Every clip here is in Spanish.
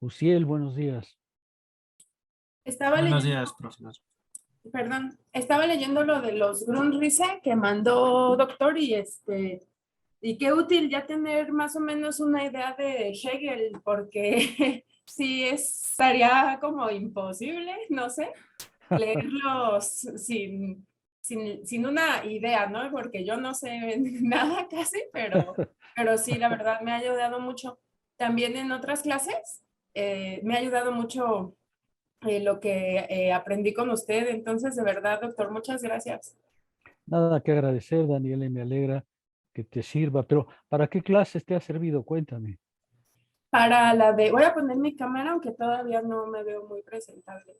Uciel, buenos días. Estaba Buenos leyendo, días, profesor. perdón, estaba leyendo lo de los Grundrisse que mandó doctor y qué útil ya tener más o menos una idea de Hegel, porque sí estaría como imposible, no sé, leerlos sin una idea, ¿no? Porque yo no sé nada casi, pero sí, la verdad me ha ayudado mucho. También en otras clases me ha ayudado mucho lo que aprendí con usted. Entonces, de verdad, doctor, muchas gracias. Nada que agradecer, Daniela, y me alegra que te sirva, pero ¿para qué clases te ha servido? Cuéntame. Para la de, voy a poner mi cámara, aunque todavía no me veo muy presentable.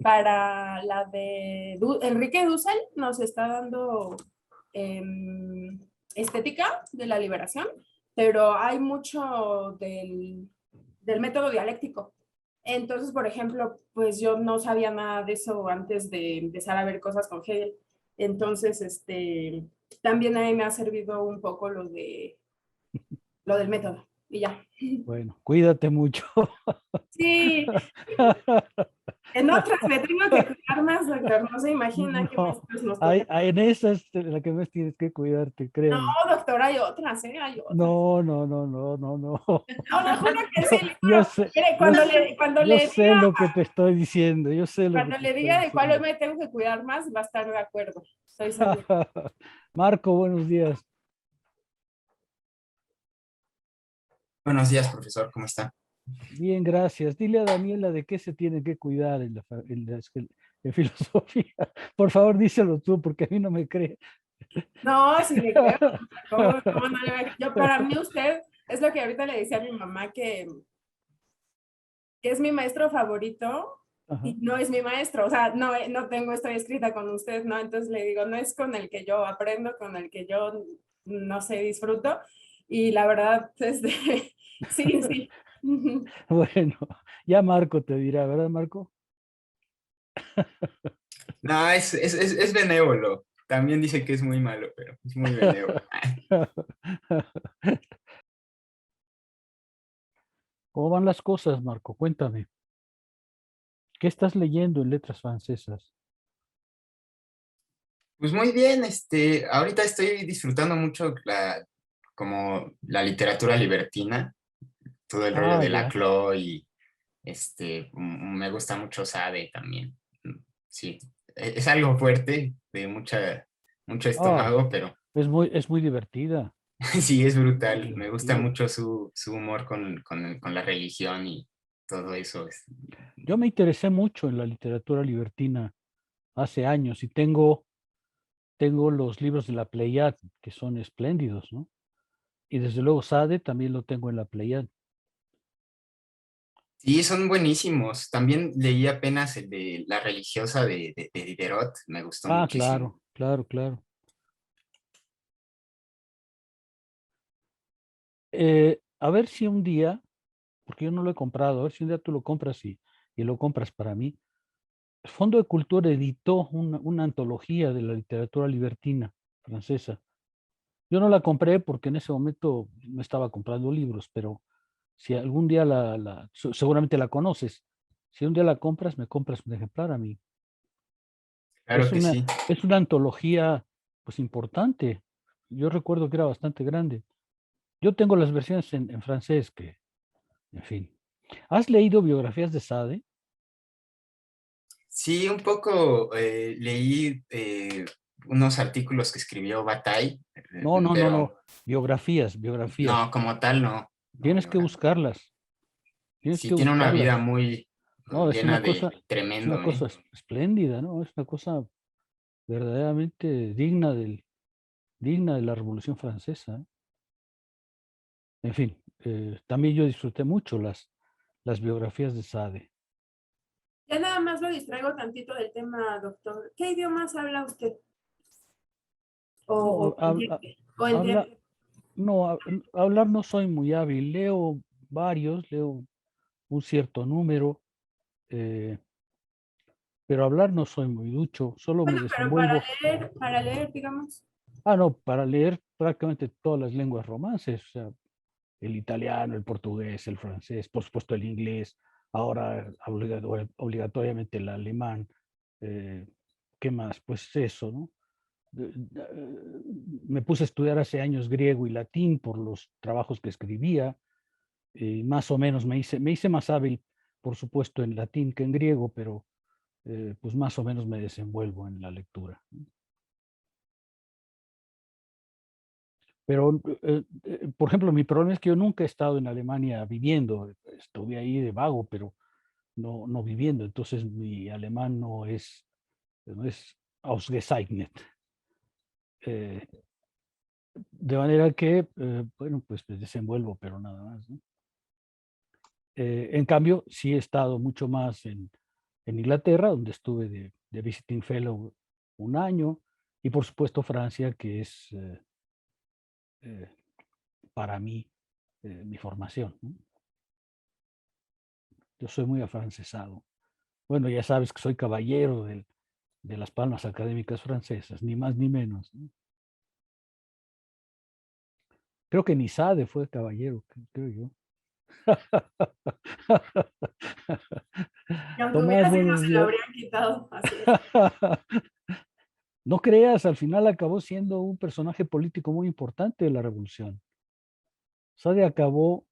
Para la de Enrique Dussel, nos está dando estética de la liberación, pero hay mucho del método dialéctico. Entonces, por ejemplo, pues yo no sabía nada de eso antes de empezar a ver cosas con Hegel. Entonces, también a mí me ha servido un poco lo del método. Y ya. Bueno, cuídate mucho. Sí, en otras me tengo que cuidar más, doctor. No se imagina qué No, maestros nos toca. en esa es en la que más tienes que cuidarte, No, créame. doctor, hay otras, ¿eh? Hay otras. No, no, no, no, no, no. No, le juro que sí, le Yo juro. sé, Mire, yo cuando sé, le, cuando yo le sé diga, lo que te estoy diciendo, yo sé lo que cuando te le estoy diga de cuál diciendo. me tengo que cuidar más, va a estar de acuerdo. Estoy segura. Marco, buenos días. Buenos días, profesor. ¿Cómo está? Bien, gracias. Dile a Daniela de qué se tiene que cuidar en filosofía. Por favor, díselo tú, porque a mí no me cree. No, si le creo. ¿Cómo no le va a- Yo, para mí, usted es lo que ahorita le decía a mi mamá que es mi maestro favorito y Ajá. no es mi maestro, o sea, no, no tengo, estoy escrita con usted, ¿no? Entonces le digo, no es con el que yo aprendo, con el que yo, no sé, disfruto. Y la verdad, sí, sí. Bueno, ya Marco te dirá, ¿verdad, Marco? No, es benévolo. También dice que es muy malo, pero es muy benévolo. ¿Cómo van las cosas, Marco? Cuéntame. ¿Qué estás leyendo en letras francesas? Pues muy bien, ahorita estoy disfrutando mucho como la literatura libertina, todo el rollo Ah, de ya. Laclos y me gusta mucho Sade también. Sí, es algo fuerte, de mucho Ah, estómago, pero es muy divertida. sí, es Muy brutal. Me gusta divertida. mucho su humor con la religión y todo eso. Yo me interesé mucho en la literatura libertina hace años y tengo los libros de la Pleiad, que son espléndidos, ¿no? Y desde luego Sade también lo tengo en la Pleiad. Sí, son buenísimos. También leí apenas el de La religiosa de Diderot. Me gustó Ah, muchísimo. claro, claro, claro. A ver si un día, porque yo no lo he comprado, a ver si un día tú lo compras y lo compras para mí. El Fondo de Cultura editó una antología de la literatura libertina francesa. Yo no la compré porque en ese momento no estaba comprando libros, pero si algún día seguramente la conoces. Si un día la compras, me compras un ejemplar a mí. Claro que sí. Es una antología, pues importante. Yo recuerdo que era bastante grande. Yo tengo las versiones en francés que, en fin. ¿Has leído biografías de Sade? Sí, un poco leí unos artículos que escribió Bataille, No, no, no, no. pero Biografías, biografías. no, como tal, no. No, Tienes que biografía. buscarlas. Tienes Sí, que tiene una vida buscarlas. muy No, llena de es una tremendo, ¿eh? cosa espléndida, ¿no? Es una cosa verdaderamente digna de la Revolución Francesa. ¿Eh? En fin, también yo disfruté mucho las biografías de Sade. Ya nada más lo distraigo tantito del tema, doctor. ¿Qué idiomas habla usted? O No, entiende. O habla, entiende. no, hablar no soy muy hábil. Leo varios, leo un cierto número, eh, pero hablar no soy muy ducho. Solo me Bueno, pero desenvuelvo. para leer, digamos. Ah, no, para leer prácticamente todas las lenguas romances. O sea, el italiano, el portugués, el francés, por supuesto el inglés, ahora obligatoriamente el alemán. ¿Qué más? Pues eso, ¿no? Me puse a estudiar hace años griego y latín por los trabajos que escribía, y más o menos me hice más hábil, por supuesto, en latín que en griego, pero pues más o menos me desenvuelvo en la lectura. Pero, por ejemplo, mi problema es que yo nunca he estado en Alemania viviendo, estuve ahí de vago, pero no viviendo, entonces mi alemán no es ausgezeichnet. De manera que, bueno, pues me desenvuelvo, pero nada más, ¿no? En cambio, sí he estado mucho más en Inglaterra, donde estuve de visiting fellow un año, y por supuesto Francia, que es eh, para mí mi formación, ¿no? Yo soy muy afrancesado. Bueno, ya sabes que soy caballero de las palmas académicas francesas, ni más ni menos, ¿no? Creo que ni Sade fue caballero, creo yo. Y aunque Tomás, hubiera sido, buenos se lo días. habrían quitado. Así es. No creas, al final acabó siendo un personaje político muy importante de la revolución. Sade acabó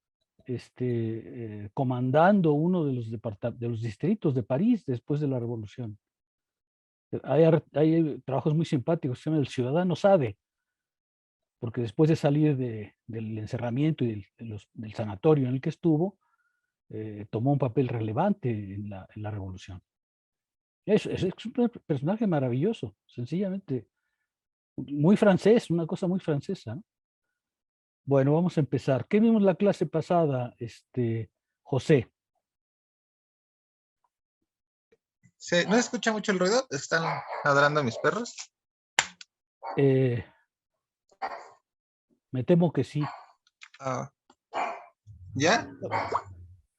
comandando uno de de los distritos de París después de la revolución. Hay trabajos muy simpáticos, se llama El Ciudadano Sade, porque después de salir del encerramiento y del sanatorio en el que estuvo, tomó un papel relevante en la revolución. Es un personaje maravilloso, sencillamente muy francés, una cosa muy francesa, ¿no? Bueno, vamos a empezar. ¿Qué vimos la clase pasada, José? ¿No se escucha mucho el ruido? ¿Están ladrando mis perros? Me temo que sí. Ah, ¿ya?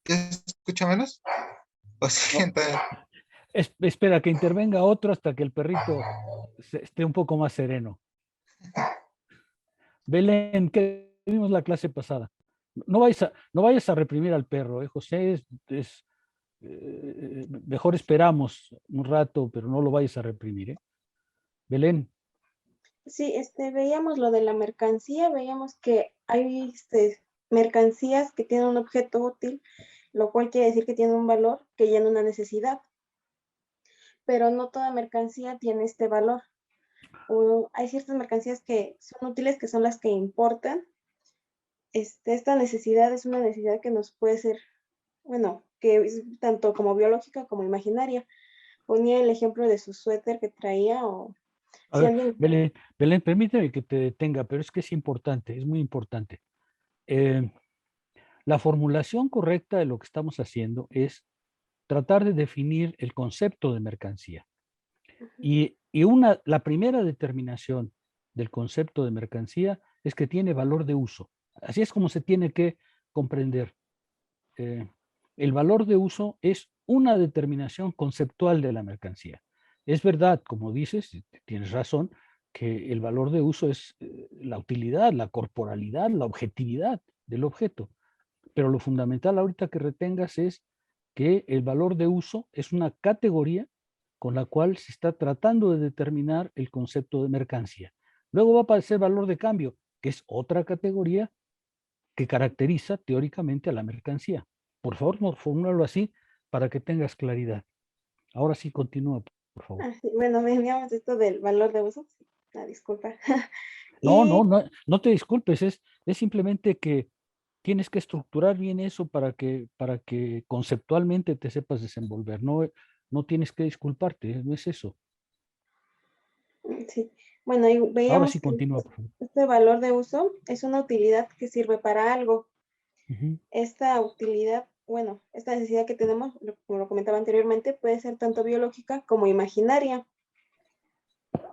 ¿Ya se escucha menos? Lo No, siento. espera que intervenga otro hasta que el perrito esté un poco más sereno. Belén, ¿qué vimos la clase pasada? No vayas a reprimir al perro, José. Mejor esperamos un rato, pero no lo vayas a reprimir, ¿eh? Belén. Sí, veíamos lo de la mercancía, veíamos que hay mercancías que tienen un objeto útil, lo cual quiere decir que tiene un valor que llena una necesidad, pero no toda mercancía tiene este valor. Hay ciertas mercancías que son útiles, que son las que importan. Esta necesidad es una necesidad que nos puede ser, bueno, que es tanto como biológica como imaginaria. Ponía el ejemplo de su suéter que traía o A si ver, alguien... Belén, permíteme que te detenga, pero es que es importante, es muy importante. La formulación correcta de lo que estamos haciendo es tratar de definir el concepto de mercancía. Y la primera determinación del concepto de mercancía es que tiene valor de uso. Así es como se tiene que comprender. El valor de uso es una determinación conceptual de la mercancía. Es verdad, como dices, tienes razón, que el valor de uso es la utilidad, la corporalidad, la objetividad del objeto. Pero lo fundamental ahorita que retengas es que el valor de uso es una categoría con la cual se está tratando de determinar el concepto de mercancía. Luego va a aparecer valor de cambio, que es otra categoría que caracteriza teóricamente a la mercancía. Por favor, formúlalo así para que tengas claridad. Ahora sí, continúa, por favor. Sí, bueno, veníamos esto del valor de uso, disculpa. No te disculpes, es simplemente que tienes que estructurar bien eso para que conceptualmente te sepas desenvolver. No tienes que disculparte, no es eso. Sí, bueno, y Ahora veíamos sí, que continúa, por favor. este valor de uso es una utilidad que sirve para algo. Uh-huh. Esta utilidad, bueno, esta necesidad que tenemos, como lo comentaba anteriormente, puede ser tanto biológica como imaginaria.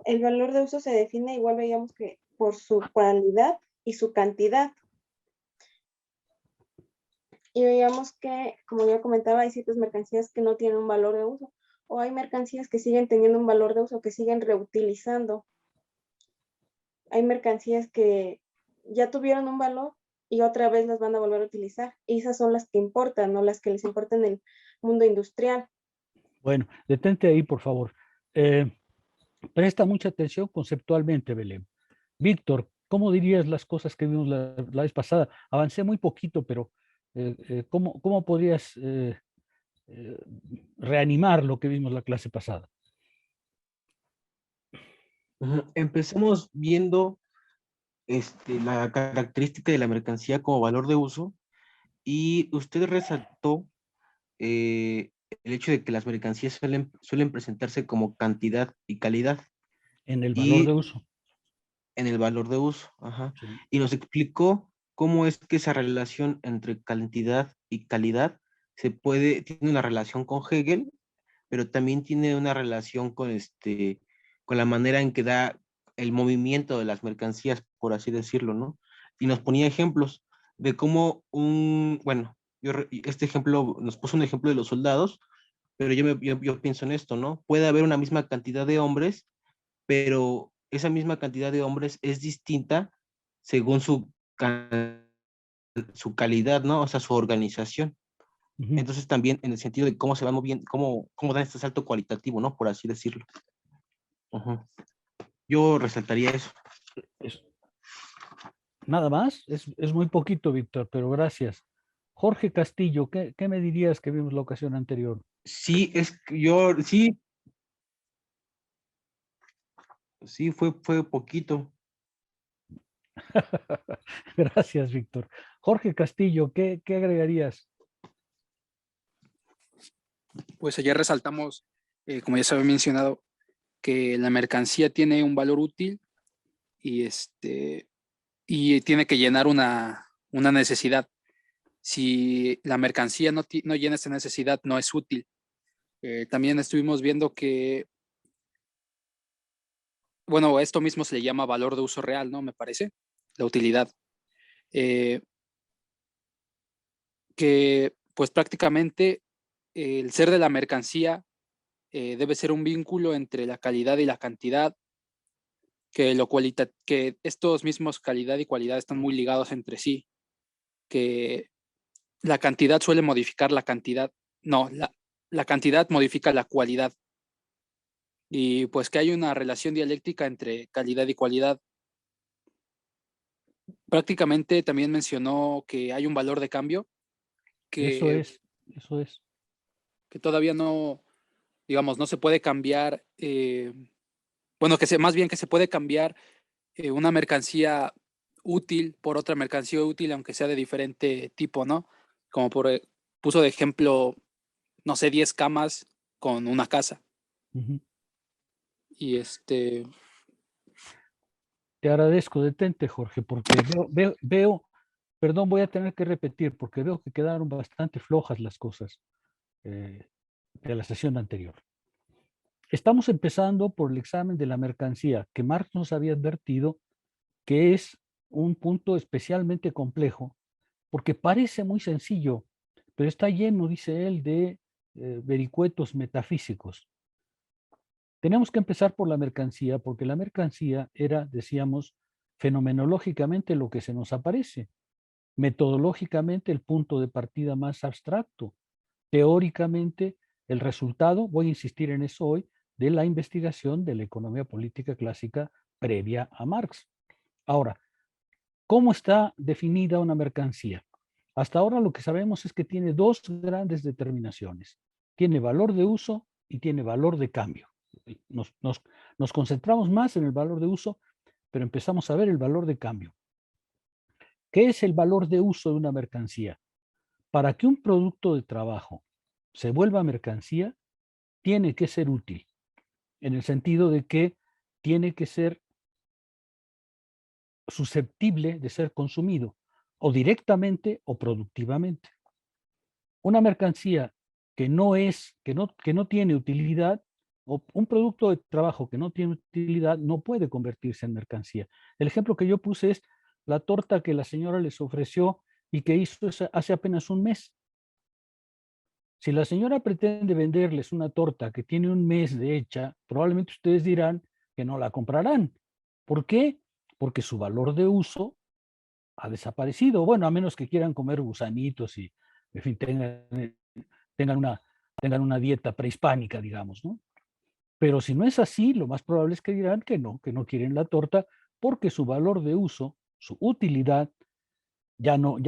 El valor de uso se define, igual veíamos que por su cualidad y su cantidad. Y veíamos que, como ya comentaba, hay ciertas mercancías que no tienen un valor de uso, o hay mercancías que siguen teniendo un valor de uso, que siguen reutilizando. Hay mercancías que ya tuvieron un valor y otra vez las van a volver a utilizar. Y esas son las que importan, no las que les importan en el mundo industrial. Bueno, detente ahí, por favor. Presta mucha atención conceptualmente, Belén. Víctor, ¿cómo dirías las cosas que vimos la vez pasada? Avancé muy poquito, pero ¿cómo podrías reanimar lo que vimos la clase pasada? Empezamos viendo la característica de la mercancía como valor de uso, y usted resaltó el hecho de que las mercancías suelen presentarse como cantidad y calidad En el valor y de uso. en el valor de uso. Ajá. Sí. Y nos explicó cómo es que esa relación entre cantidad y calidad tiene una relación con Hegel, pero también tiene una relación con la manera en que da el movimiento de las mercancías, por así decirlo, ¿no? Y nos ponía ejemplos de cómo bueno, este ejemplo, nos puso un ejemplo de los soldados, pero yo pienso en esto, ¿no? Puede haber una misma cantidad de hombres, pero esa misma cantidad de hombres es distinta según su calidad, ¿no? O sea, su organización. Ujú. Entonces también en el sentido de cómo se van moviendo, cómo dan este salto cualitativo, ¿no? Por así decirlo. Ujú. Yo resaltaría eso. Es- Nada más, es muy poquito, Víctor, pero gracias. Jorge Castillo, ¿qué me dirías que vimos la ocasión anterior? Sí, sí, fue poquito. Gracias, Víctor. Jorge Castillo, ¿qué agregarías? Pues ayer resaltamos, como ya se había mencionado, que la mercancía tiene un valor útil y, y tiene que llenar una necesidad. Si la mercancía no llena esa necesidad, no es útil. También estuvimos viendo que, bueno, esto mismo se le llama valor de uso real, ¿no? Me parece, la utilidad. Que pues prácticamente el ser de la mercancía debe ser un vínculo entre la calidad y la cantidad, que estos mismos calidad y cualidad están muy ligados entre sí, que la cantidad suele modificar la cantidad, no, la cantidad modifica la cualidad, y pues que hay una relación dialéctica entre calidad y cualidad. Prácticamente también mencionó que hay un valor de cambio Eso que, es, eso es. que todavía no, digamos, no se puede cambiar, bueno, más bien que se puede cambiar una mercancía útil por otra mercancía útil, aunque sea de diferente tipo, ¿no? Como puso de ejemplo, no sé, 10 camas con una casa. Ujú. Y Te agradezco, detente, Jorge, porque veo, perdón, voy a tener que repetir, porque veo que quedaron bastante flojas las cosas de la sesión anterior. Estamos empezando por el examen de la mercancía, que Marx nos había advertido que es un punto especialmente complejo, porque parece muy sencillo, pero está lleno, dice él, de vericuetos metafísicos. Tenemos que empezar por la mercancía, porque la mercancía era, decíamos, fenomenológicamente lo que se nos aparece, metodológicamente el punto de partida más abstracto, teóricamente el resultado, voy a insistir en eso hoy, de la investigación de la economía política clásica previa a Marx. Ahora, ¿cómo está definida una mercancía? Hasta ahora lo que sabemos es que tiene dos grandes determinaciones. Tiene valor de uso y tiene valor de cambio. Nos concentramos más en el valor de uso, pero empezamos a ver el valor de cambio. ¿Qué es el valor de uso de una mercancía? Para que un producto de trabajo se vuelva mercancía, tiene que ser útil, en el sentido de que tiene que ser susceptible de ser consumido, o directamente o productivamente. Una mercancía que no tiene utilidad, o un producto de trabajo que no tiene utilidad, no puede convertirse en mercancía. El ejemplo que yo puse es la torta que la señora les ofreció y que hizo hace apenas un mes. Si la señora pretende venderles una torta que tiene un mes de hecha, probablemente ustedes dirán que no la comprarán. ¿Por qué? Porque su valor de uso ha desaparecido. Bueno, a menos que quieran comer gusanitos y, en fin, tengan una dieta prehispánica, digamos, ¿no? Pero si no es así, lo más probable es que dirán que no quieren la torta, porque su valor de uso, su utilidad, ya no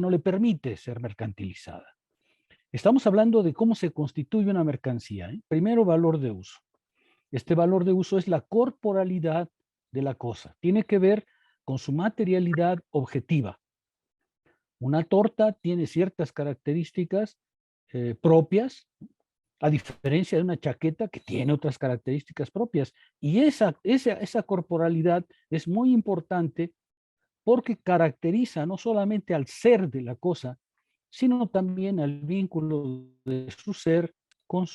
le permite ser mercantilizada. Estamos hablando de cómo se constituye una mercancía, ¿eh? Primero, valor de uso. Este valor de uso es la corporalidad de la cosa. Tiene que ver con su materialidad objetiva. Una torta tiene ciertas características propias, a diferencia de una chaqueta que tiene otras características propias. Y esa corporalidad es muy importante porque caracteriza no solamente al ser de la cosa, sino también al vínculo de su ser con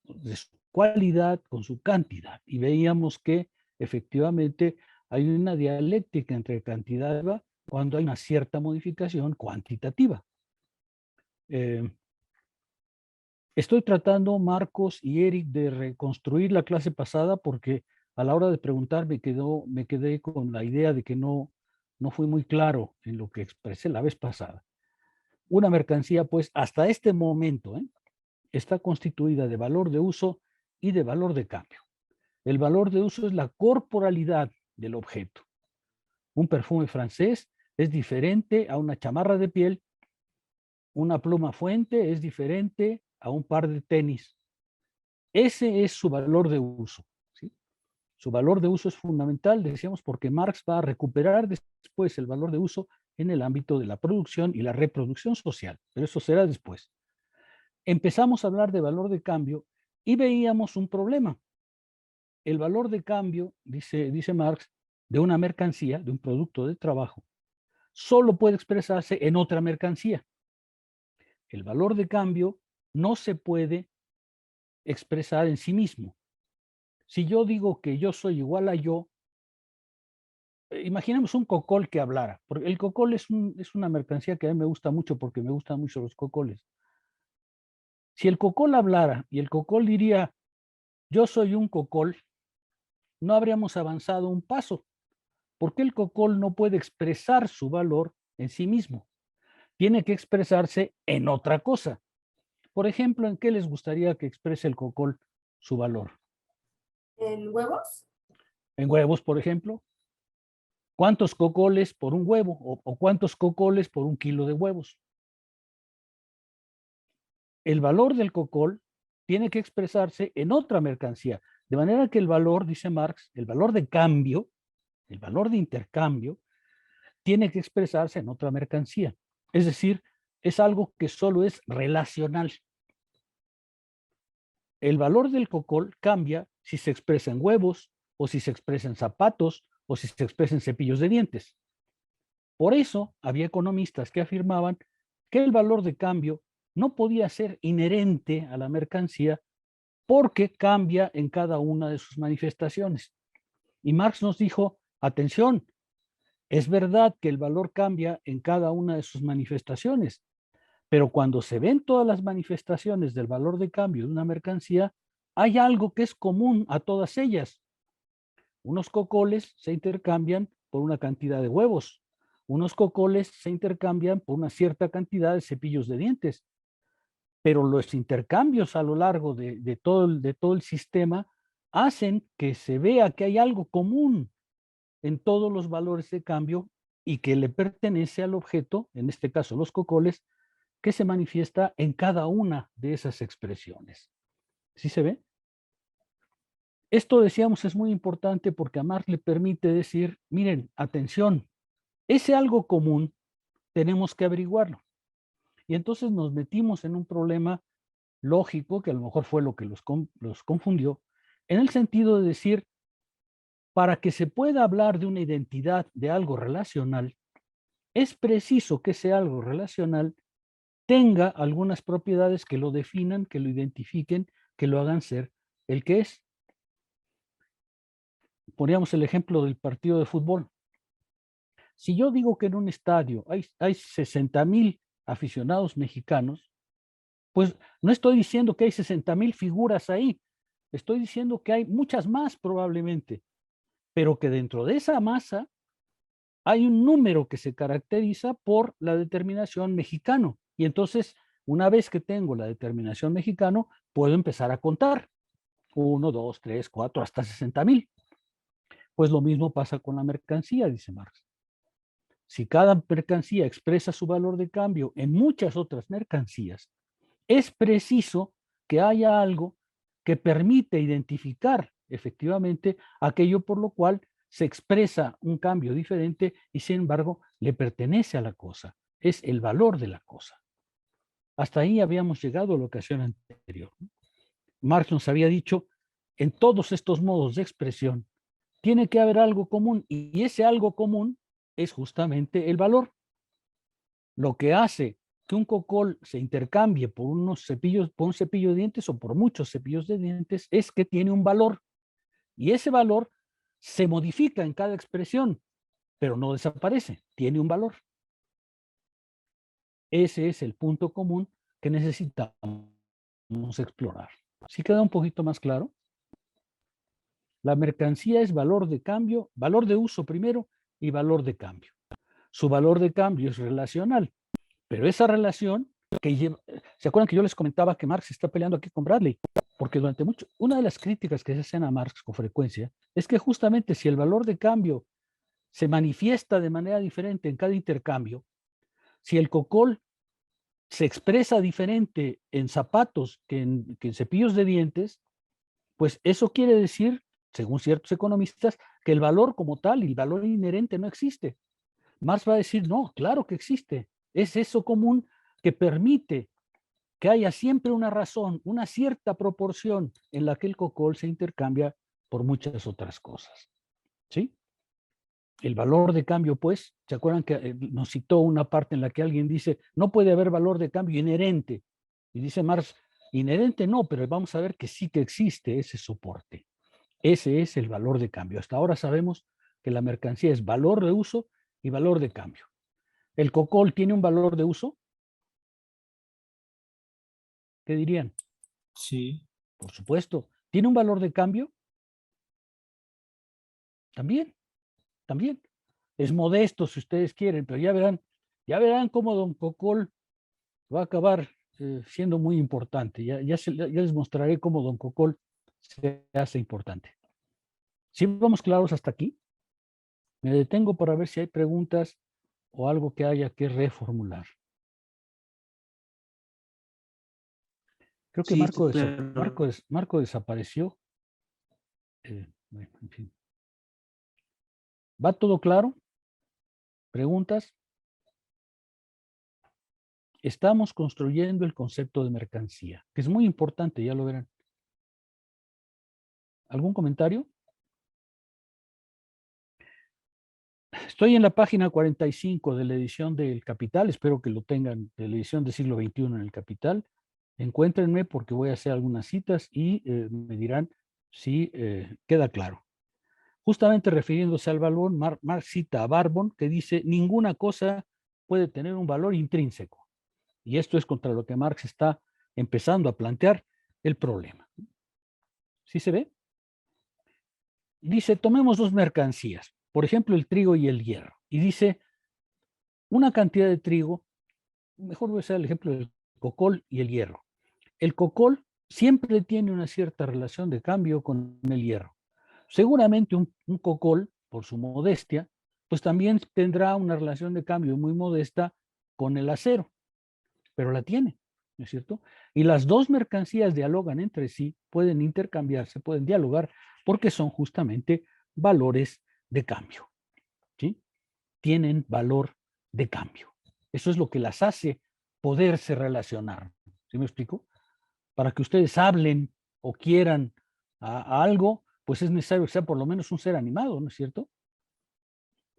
de su cualidad, con su cantidad. Y veíamos que efectivamente hay una dialéctica entre cantidad y cantidad cuando hay una cierta modificación cuantitativa. Estoy tratando, Marcos y Eric, de reconstruir la clase pasada porque a la hora de preguntar me quedé con la idea de que no fui muy claro en lo que expresé la vez pasada. Una mercancía, pues, hasta este momento, está constituida de valor de uso y de valor de cambio. El valor de uso es la corporalidad del objeto. Un perfume francés es diferente a una chamarra de piel, una pluma fuente es diferente a un par de tenis. Ese es su valor de uso, ¿sí? Su valor de uso es fundamental, decíamos, porque Marx va a recuperar después el valor de uso en el ámbito de la producción y la reproducción social, pero eso será después. Empezamos a hablar de valor de cambio y veíamos un problema. El valor de cambio, dice Marx, de una mercancía, de un producto de trabajo, solo puede expresarse en otra mercancía. El valor de cambio no se puede expresar en sí mismo. Si yo digo que yo soy igual a yo, imaginemos un cocol que hablara, porque el cocol es una mercancía que a mí me gusta mucho porque me gustan mucho los cocoles. Si el cocol hablara y el cocol diría, yo soy un cocol, no habríamos avanzado un paso, porque el cocol no puede expresar su valor en sí mismo. Tiene que expresarse en otra cosa. Por ejemplo, ¿en qué les gustaría que exprese el cocol su valor? ¿En huevos? En huevos, por ejemplo. ¿Cuántos cocoles por un huevo? ¿O cuántos cocoles por un kilo de huevos? El valor del cocol tiene que expresarse en otra mercancía. De manera que el valor, dice Marx, el valor de cambio, el valor de intercambio, tiene que expresarse en otra mercancía. Es decir, es algo que solo es relacional. El valor del cocol cambia si se expresa en huevos, o si se expresa en zapatos, o si se expresa en cepillos de dientes. Por eso había economistas que afirmaban que el valor de cambio no podía ser inherente a la mercancía porque cambia en cada una de sus manifestaciones. Y Marx nos dijo, atención, es verdad que el valor cambia en cada una de sus manifestaciones, pero cuando se ven todas las manifestaciones del valor de cambio de una mercancía, hay algo que es común a todas ellas. Unos cocoles se intercambian por una cantidad de huevos. Unos cocoles se intercambian por una cierta cantidad de cepillos de dientes. Pero los intercambios a lo largo de todo el sistema hacen que se vea que hay algo común en todos los valores de cambio y que le pertenece al objeto, en este caso los cocoles, que se manifiesta en cada una de esas expresiones. ¿Sí se ve? Esto, decíamos, es muy importante porque a Marx le permite decir, miren, atención, ese algo común tenemos que averiguarlo. Y entonces nos metimos en un problema lógico, que a lo mejor fue lo que los confundió, en el sentido de decir, para que se pueda hablar de una identidad de algo relacional, es preciso que ese algo relacional tenga algunas propiedades que lo definan, que lo identifiquen, que lo hagan ser el que es. Poníamos el ejemplo del partido de fútbol. Si yo digo que en un estadio hay 60,000 aficionados mexicanos, pues no estoy diciendo que hay 60,000 figuras ahí, estoy diciendo que hay muchas más probablemente. pero que dentro de esa masa hay un número que se caracteriza por la determinación mexicano. Y entonces, una vez que tengo la determinación mexicano, puedo empezar a contar. 1, 2, 3, 4, hasta 60,000. Pues lo mismo pasa con la mercancía, dice Marx. Si cada mercancía expresa su valor de cambio en muchas otras mercancías, es preciso que haya algo que permite identificar efectivamente aquello por lo cual se expresa un cambio diferente y sin embargo le pertenece a la cosa. Es el valor de la cosa. Hasta ahí habíamos llegado a la ocasión anterior. Marx nos había dicho, en todos estos modos de expresión, tiene que haber algo común y ese algo común es justamente el valor. Lo que hace que un cocol se intercambie por unos cepillos, por un cepillo de dientes o por muchos cepillos de dientes, es que tiene un valor. Y ese valor se modifica en cada expresión, pero no desaparece, tiene un valor. Ese es el punto común que necesitamos explorar. ¿Sí queda un poquito más claro? La mercancía es valor de cambio, valor de uso primero y valor de cambio. Su valor de cambio es relacional, pero esa relación que lleva, ¿se acuerdan que yo les comentaba que Marx está peleando aquí con Bradley? Porque durante mucho, una de las críticas que se hacen a Marx con frecuencia es que justamente si el valor de cambio se manifiesta de manera diferente en cada intercambio, si el cocol se expresa diferente en zapatos que en cepillos de dientes, pues eso quiere decir, según ciertos economistas, que el valor como tal y el valor inherente no existe. Marx va a decir, no, claro que existe. Es eso común que permite que haya siempre una razón, una cierta proporción en la que el cocol se intercambia por muchas otras cosas. ¿Sí? El valor de cambio, pues, ¿se acuerdan que nos citó una parte en la que alguien dice, no puede haber valor de cambio inherente? Y dice Marx, inherente no, pero vamos a ver que sí que existe ese soporte. Ese es el valor de cambio. Hasta ahora sabemos que la mercancía es valor de uso y valor de cambio. ¿El cocol tiene un valor de uso? ¿Qué dirían? Sí. Por supuesto. ¿Tiene un valor de cambio? También, también. Es modesto si ustedes quieren, pero ya verán cómo Don Cocol va a acabar siendo muy importante. Ya les mostraré cómo Don Cocol se hace importante. ¿Sí vamos claros hasta aquí? Me detengo para ver si hay preguntas o algo que haya que reformular. Creo que Sí, está claro. Marco desapareció. Bueno, en fin. ¿Va todo claro? ¿Preguntas? Estamos construyendo el concepto de mercancía, que es muy importante, ya lo verán. ¿Algún comentario? Estoy en la página 45 de la edición del Capital, espero que lo tengan, de la edición del siglo XXI en el Capital. Encuéntrenme porque voy a hacer algunas citas y me dirán si queda claro. Justamente refiriéndose al valor, Marx cita a Barbon que dice, ninguna cosa puede tener un valor intrínseco. Y esto es contra lo que Marx está empezando a plantear el problema. ¿Sí se ve? Dice, tomemos dos mercancías, por ejemplo, el trigo y el hierro. Y dice, una cantidad de trigo, mejor voy a usar el ejemplo del cocol y el hierro. El cocol siempre tiene una cierta relación de cambio con el hierro. Seguramente un cocol, por su modestia, pues también tendrá una relación de cambio muy modesta con el acero, pero la tiene, ¿no es cierto? Y las dos mercancías dialogan entre sí, pueden intercambiarse, pueden dialogar, porque son justamente valores de cambio, ¿sí? Tienen valor de cambio. Eso es lo que las hace poderse relacionar. ¿Sí me explico? Para que ustedes hablen o quieran a algo, pues es necesario que sea por lo menos un ser animado, ¿no es cierto?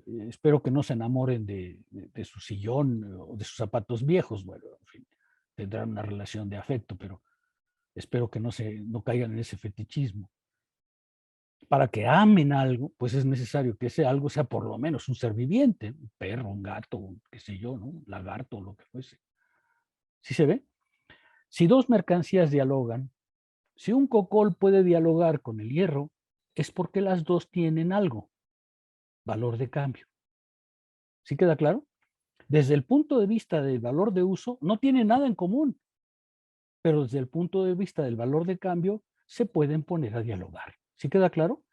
Espero que no se enamoren de su sillón o de sus zapatos viejos. Bueno, en fin, tendrán una relación de afecto, pero espero que no caigan en ese fetichismo. Para que amen algo, pues es necesario que ese algo sea por lo menos un ser viviente, un perro, un gato, qué sé yo, ¿no? Un lagarto, lo que fuese. ¿Sí se ve? Si dos mercancías dialogan, si un cocol puede dialogar con el hierro, es porque las dos tienen algo, valor de cambio. ¿Sí queda claro? Desde el punto de vista del valor de uso, no tienen nada en común, pero desde el punto de vista del valor de cambio, se pueden poner a dialogar. ¿Sí queda claro?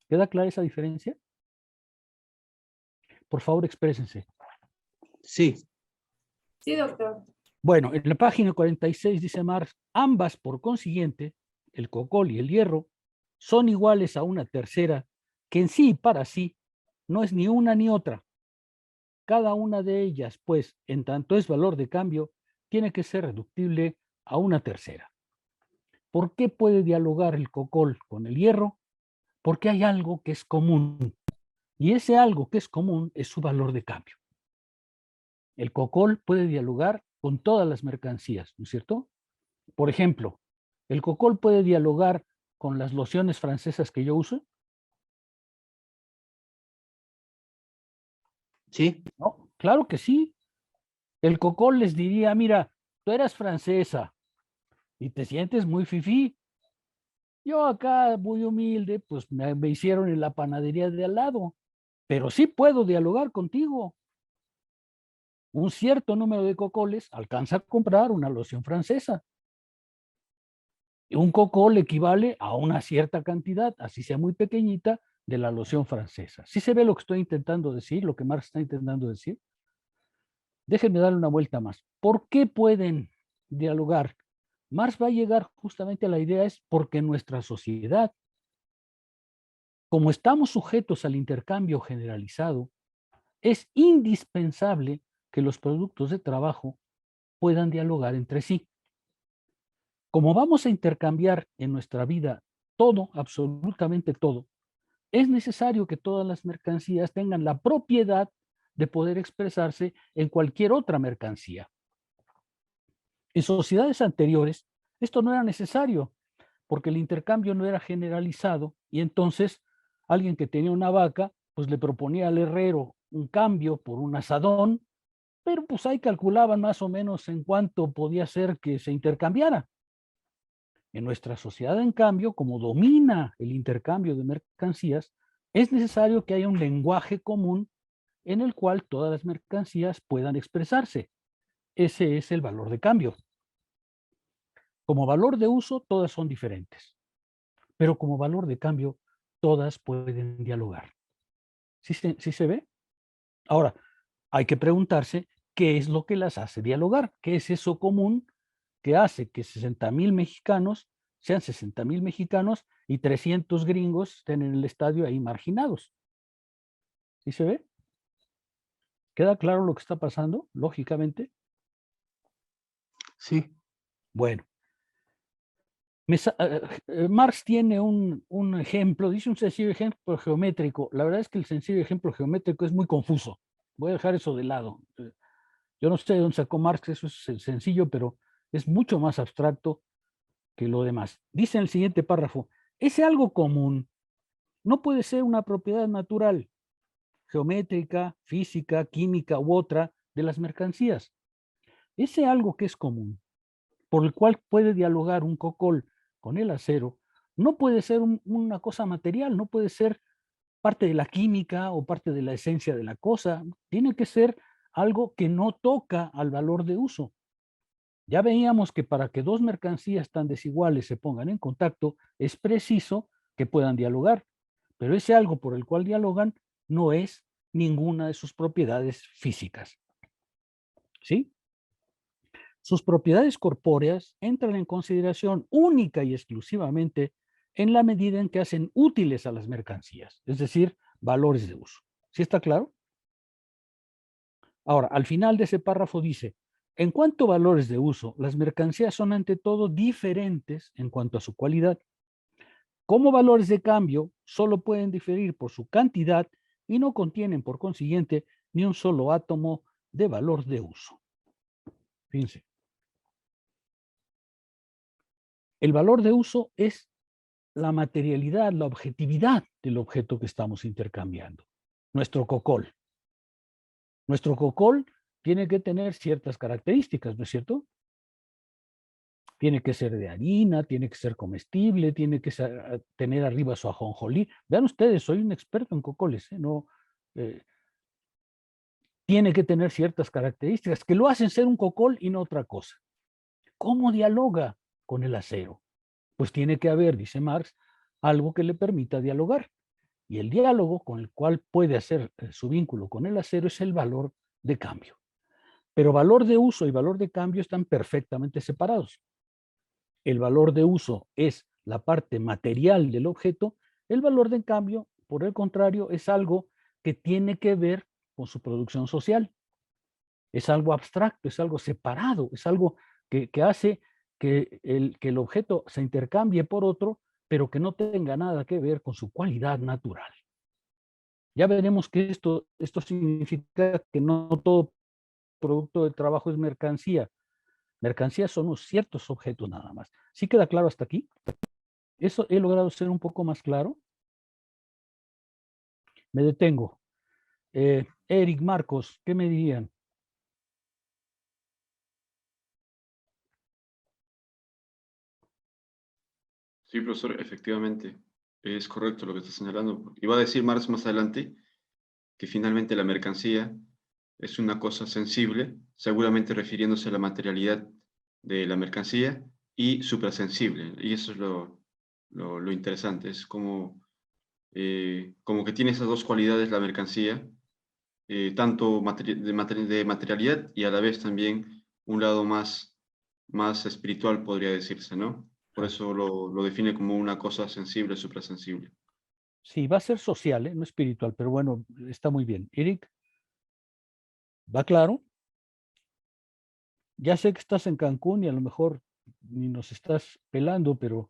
¿Queda clara esa diferencia? Por favor, exprésense. Sí, Sí, doctor. Bueno, en la página 46 dice Marx, ambas, por consiguiente, el cocol y el hierro, son iguales a una tercera que en sí y para sí no es ni una ni otra. Cada una de ellas, pues, en tanto es valor de cambio, tiene que ser reductible a una tercera. ¿Por qué puede dialogar el cocol con el hierro? Porque hay algo que es común, y ese algo que es común es su valor de cambio. El cocol puede dialogar con todas las mercancías, ¿no es cierto? Por ejemplo, el cocol puede dialogar con las lociones francesas que yo uso. sí, No, claro que sí. El cocol les diría, mira, tú eras francesa y te sientes muy fifí. Yo acá, muy humilde, pues me hicieron en la panadería de al lado, pero sí puedo dialogar contigo. Un cierto número de cocoles alcanza a comprar una loción francesa. Un cocol equivale a una cierta cantidad, así sea muy pequeñita, de la loción francesa. ¿Sí se ve lo que estoy intentando decir, lo que Marx está intentando decir? Déjenme darle una vuelta más. ¿Por qué pueden dialogar? Marx va a llegar justamente a la idea es porque nuestra sociedad, como estamos sujetos al intercambio generalizado, es indispensable que los productos de trabajo puedan dialogar entre sí. Como vamos a intercambiar en nuestra vida todo, absolutamente todo, es necesario que todas las mercancías tengan la propiedad de poder expresarse en cualquier otra mercancía. En sociedades anteriores, esto no era necesario, porque el intercambio no era generalizado y entonces alguien que tenía una vaca, pues le proponía al herrero un cambio por un asadón, pero pues ahí calculaban más o menos en cuánto podía ser que se intercambiara. En nuestra sociedad, en cambio, como domina el intercambio de mercancías, es necesario que haya un lenguaje común en el cual todas las mercancías puedan expresarse. Ese es el valor de cambio. Como valor de uso, todas son diferentes, pero como valor de cambio, todas pueden dialogar. ¿Sí se ve? Ahora, hay que preguntarse qué es lo que las hace dialogar, qué es eso común que hace que 60,000 mexicanos sean 60,000 mexicanos y 300 gringos estén en el estadio ahí marginados. ¿Sí se ve? ¿Queda claro lo que está pasando, lógicamente? sí. Bueno, Marx tiene un ejemplo, dice un sencillo ejemplo geométrico. La verdad es que el sencillo ejemplo geométrico es muy confuso. Voy a dejar eso de lado. Yo no sé de dónde sacó Marx, eso es sencillo, pero es mucho más abstracto que lo demás. Dice en el siguiente párrafo, ese algo común no puede ser una propiedad natural, geométrica, física, química u otra de las mercancías. Ese algo que es común, por el cual puede dialogar un cocol con el acero, no puede ser una cosa material, no puede ser parte de la química o parte de la esencia de la cosa, tiene que ser algo que no toca al valor de uso. Ya veíamos que para que dos mercancías tan desiguales se pongan en contacto, es preciso que puedan dialogar, pero ese algo por el cual dialogan no es ninguna de sus propiedades físicas. ¿Sí? Sus propiedades corpóreas entran en consideración única y exclusivamente en la medida en que hacen útiles a las mercancías, es decir, valores de uso. ¿Sí está claro? Ahora, al final de ese párrafo dice, en cuanto a valores de uso, las mercancías son ante todo diferentes en cuanto a su cualidad. Como valores de cambio, solo pueden diferir por su cantidad y no contienen, por consiguiente, ni un solo átomo de valor de uso. Fíjense. El valor de uso es la materialidad, la objetividad del objeto que estamos intercambiando. Nuestro cocol. Nuestro cocol tiene que tener ciertas características, ¿no es cierto? Tiene que ser de harina, tiene que ser comestible, tiene que tener arriba su ajonjolí. Vean ustedes, soy un experto en cocoles, no, tiene que tener ciertas características que lo hacen ser un cocol y no otra cosa. ¿Cómo dialoga con el acero? Pues tiene que haber, dice Marx, algo que le permita dialogar. Y el diálogo con el cual puede hacer su vínculo con el acero es el valor de cambio. Pero valor de uso y valor de cambio están perfectamente separados. El valor de uso es la parte material del objeto, el valor de cambio, por el contrario, es algo que tiene que ver con su producción social. Es algo abstracto, es algo separado, es algo que hace que el objeto se intercambie por otro, pero que no tenga nada que ver con su cualidad natural. Ya veremos que esto significa que no todo producto de trabajo es mercancía. Mercancías son unos ciertos objetos nada más. ¿Sí queda claro hasta aquí? ¿Eso he logrado ser un poco más claro? Me detengo. Eric, Marcos, ¿qué me dirían? Sí, profesor, efectivamente, es correcto lo que está señalando. Iba a decir Marx más adelante que finalmente la mercancía es una cosa sensible, seguramente refiriéndose a la materialidad de la mercancía, y suprasensible. Y eso es lo interesante, es como que tiene esas dos cualidades la mercancía, tanto de materialidad y a la vez también un lado más espiritual, podría decirse, ¿no? Por eso lo define como una cosa sensible, suprasensible. Sí, va a ser social, no espiritual, pero bueno, está muy bien. Eric, ¿va claro? Ya sé que estás en Cancún y a lo mejor ni nos estás pelando, pero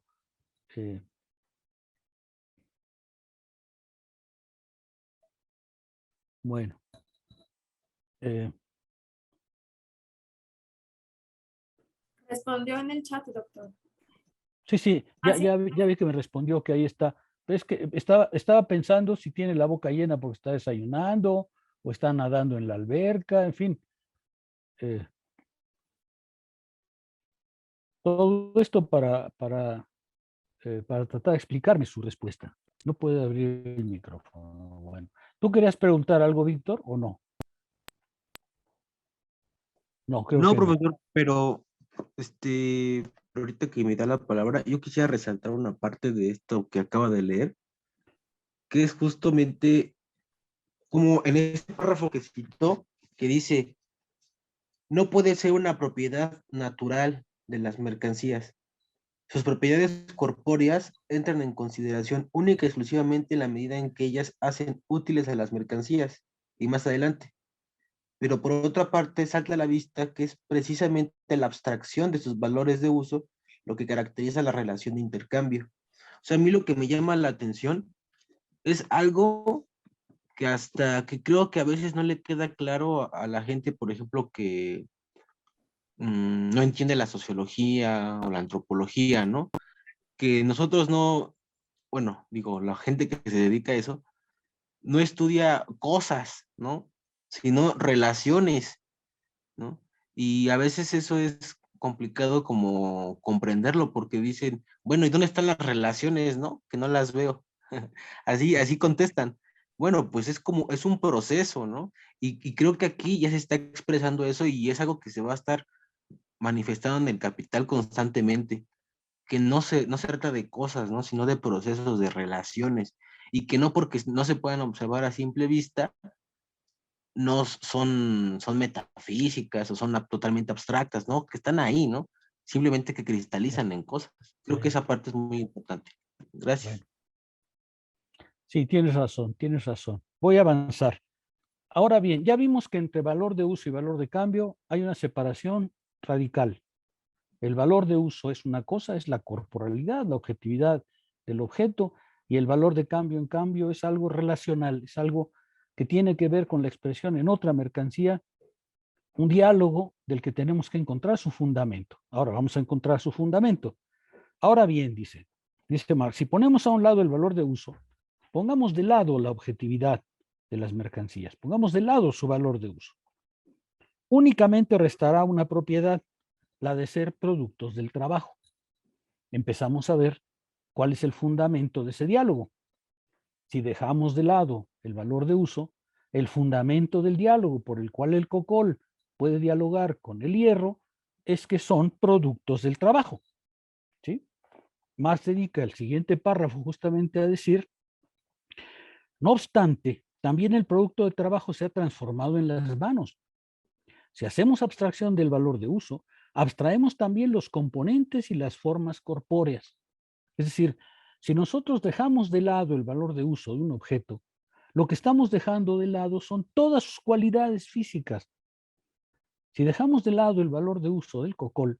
bueno. Respondió en el chat, doctor. Sí, ya vi que me respondió que ahí está. Pero es que estaba pensando si tiene la boca llena porque está desayunando o está nadando en la alberca, en fin. Todo esto para tratar de explicarme su respuesta. No puede abrir el micrófono. Bueno, ¿tú querías preguntar algo, Víctor, o no? No, creo No, que no. profesor, pero ahorita que me da la palabra, yo quisiera resaltar una parte de esto que acaba de leer, que es justamente como en este párrafo que citó, que dice, no puede ser una propiedad natural de las mercancías. Sus propiedades corpóreas entran en consideración única y exclusivamente en la medida en que ellas hacen útiles a las mercancías, y más adelante. Pero por otra parte, salta a la vista que es precisamente la abstracción de sus valores de uso lo que caracteriza la relación de intercambio. O sea, a mí lo que me llama la atención es algo que hasta que creo que a veces no le queda claro a la gente, por ejemplo, que no entiende la sociología o la antropología, ¿no? Que nosotros no, bueno, digo, la gente que se dedica a eso, no estudia cosas, ¿no? Sino relaciones, ¿no? Y a veces eso es complicado como comprenderlo porque dicen, bueno, ¿y dónde están las relaciones, no? Que no las veo. Así contestan. Bueno, pues es un proceso, ¿no? Y creo que aquí ya se está expresando eso y es algo que se va a estar manifestando en el capital constantemente, que no se trata de cosas, ¿no? Sino de procesos, de relaciones, y que no porque no se puedan observar a simple vista, no son metafísicas o son totalmente abstractas, ¿no? Que están ahí, ¿no? Simplemente que cristalizan en cosas. Creo que esa parte es muy importante. Gracias. Bueno. Sí, tienes razón, tienes razón. Voy a avanzar. Ahora bien, ya vimos que entre valor de uso y valor de cambio hay una separación radical. El valor de uso es una cosa, es la corporalidad, la objetividad del objeto, y el valor de cambio, en cambio, es algo relacional, es algo que tiene que ver con la expresión en otra mercancía, un diálogo del que tenemos que encontrar su fundamento. Ahora vamos a encontrar su fundamento. Ahora bien, dice Marx, si ponemos a un lado el valor de uso, pongamos de lado la objetividad de las mercancías, pongamos de lado su valor de uso. Únicamente restará una propiedad, la de ser productos del trabajo. Empezamos a ver cuál es el fundamento de ese diálogo. Si dejamos de lado el valor de uso, el fundamento del diálogo por el cual el COCOL puede dialogar con el hierro es que son productos del trabajo. ¿Sí? Marx dedica el siguiente párrafo justamente a decir: no obstante, también el producto de trabajo se ha transformado en las manos. Si hacemos abstracción del valor de uso, abstraemos también los componentes y las formas corpóreas. Es decir, si nosotros dejamos de lado el valor de uso de un objeto, lo que estamos dejando de lado son todas sus cualidades físicas. Si dejamos de lado el valor de uso del COCOL,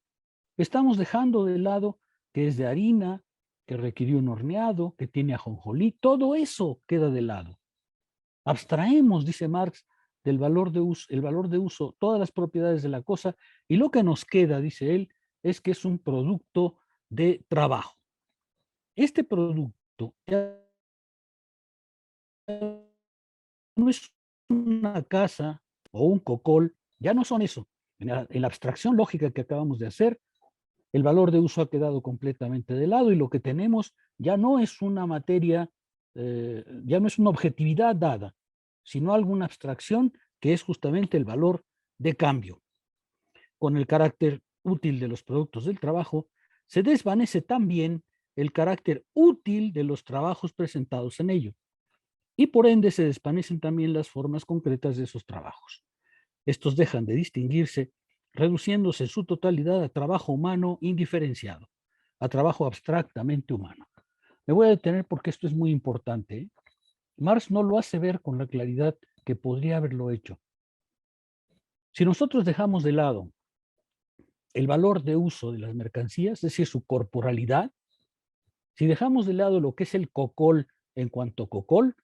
estamos dejando de lado que es de harina, que requirió un horneado, que tiene ajonjolí, todo eso queda de lado. Abstraemos, dice Marx, del valor de uso, el valor de uso, todas las propiedades de la cosa, y lo que nos queda, dice él, es que es un producto de trabajo. Este producto ya no es una casa o un COCOL, ya no son eso. En la abstracción lógica que acabamos de hacer, el valor de uso ha quedado completamente de lado y lo que tenemos ya no es una materia, ya no es una objetividad dada, sino alguna abstracción que es justamente el valor de cambio. Con el carácter útil de los productos del trabajo, se desvanece también el carácter útil de los trabajos presentados en ello, y por ende se desvanecen también las formas concretas de esos trabajos. Estos dejan de distinguirse, reduciéndose en su totalidad a trabajo humano indiferenciado, a trabajo abstractamente humano. Me voy a detener porque esto es muy importante, ¿eh? Marx no lo hace ver con la claridad que podría haberlo hecho. Si nosotros dejamos de lado el valor de uso de las mercancías, es decir, su corporalidad, si dejamos de lado lo que es el COCOL en cuanto a COCOL,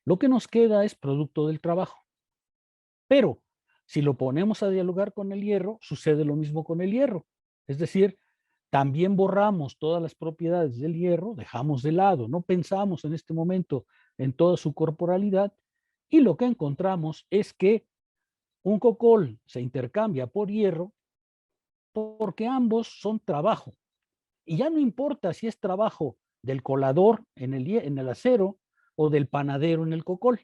lo que nos queda es producto del trabajo. Pero si lo ponemos a dialogar con el hierro, sucede lo mismo con el hierro. Es decir, también borramos todas las propiedades del hierro, dejamos de lado, no pensamos en este momento en toda su corporalidad, y lo que encontramos es que un COCOL se intercambia por hierro porque ambos son trabajo. Y ya no importa si es trabajo del colador en el acero o del panadero en el COCOL.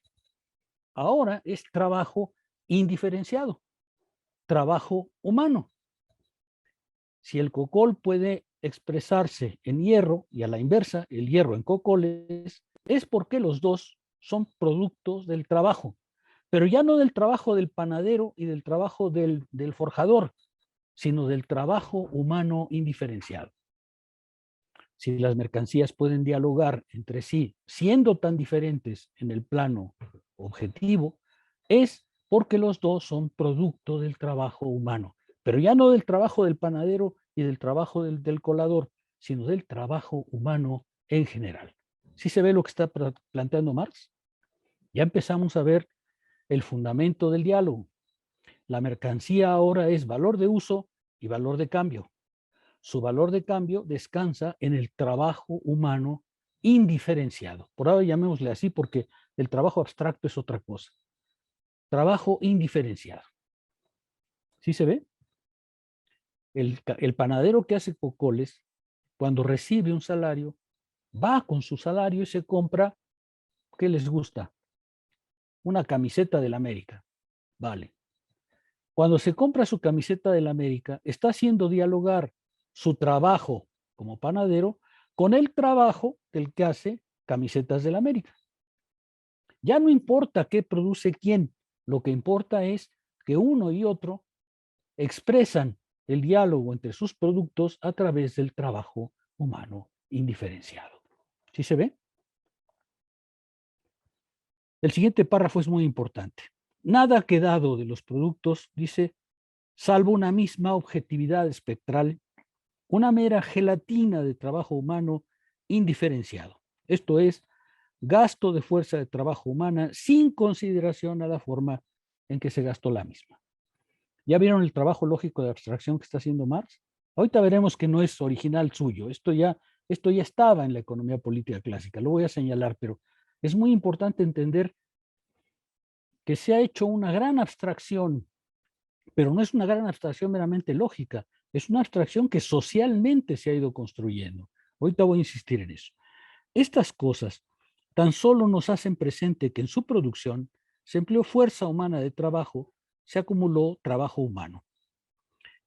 Ahora es trabajo indiferenciado, trabajo humano. Si el COCOL puede expresarse en hierro y a la inversa, el hierro en COCOLes, es porque los dos son productos del trabajo, pero ya no del trabajo del panadero y del trabajo del forjador, sino del trabajo humano indiferenciado. Si las mercancías pueden dialogar entre sí, siendo tan diferentes en el plano objetivo, es porque los dos son producto del trabajo humano, pero ya no del trabajo del panadero y del trabajo del colador, sino del trabajo humano en general. ¿Sí se ve lo que está planteando Marx? Ya empezamos a ver el fundamento del diálogo. La mercancía ahora es valor de uso y valor de cambio. Su valor de cambio descansa en el trabajo humano indiferenciado. Por ahora llamémosle así porque el trabajo abstracto es otra cosa. Trabajo indiferenciado. ¿Sí se ve? El panadero que hace cocoles, cuando recibe un salario, va con su salario y se compra, ¿qué les gusta? Una camiseta del América. Vale. Cuando se compra su camiseta del América, está haciendo dialogar su trabajo como panadero con el trabajo del que hace camisetas del América. Ya no importa qué produce quién, lo que importa es que uno y otro expresan el diálogo entre sus productos a través del trabajo humano indiferenciado. ¿Sí se ve? El siguiente párrafo es muy importante. Nada ha quedado de los productos, dice, salvo una misma objetividad espectral, una mera gelatina de trabajo humano indiferenciado. Esto es, gasto de fuerza de trabajo humana sin consideración a la forma en que se gastó la misma. ¿Ya vieron el trabajo lógico de abstracción que está haciendo Marx? Ahorita veremos que no es original suyo. Esto ya estaba en la economía política clásica. Lo voy a señalar, pero es muy importante entender que se ha hecho una gran abstracción, pero no es una gran abstracción meramente lógica, Es una abstracción que socialmente se ha ido construyendo. Ahorita voy a insistir en eso. Estas cosas tan solo nos hacen presente que en su producción se empleó fuerza humana de trabajo, se acumuló trabajo humano.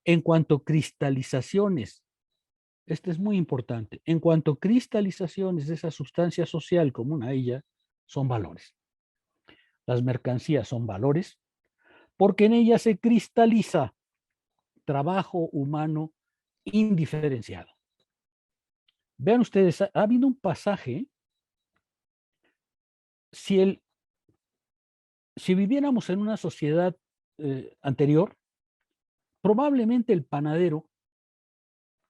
En cuanto a cristalizaciones, este es muy importante, en cuanto a cristalizaciones de esa sustancia social común a ella, son valores. Las mercancías son valores porque en ellas se cristaliza trabajo humano indiferenciado. Vean ustedes, ha habido un pasaje, si viviéramos en una sociedad anterior, probablemente el panadero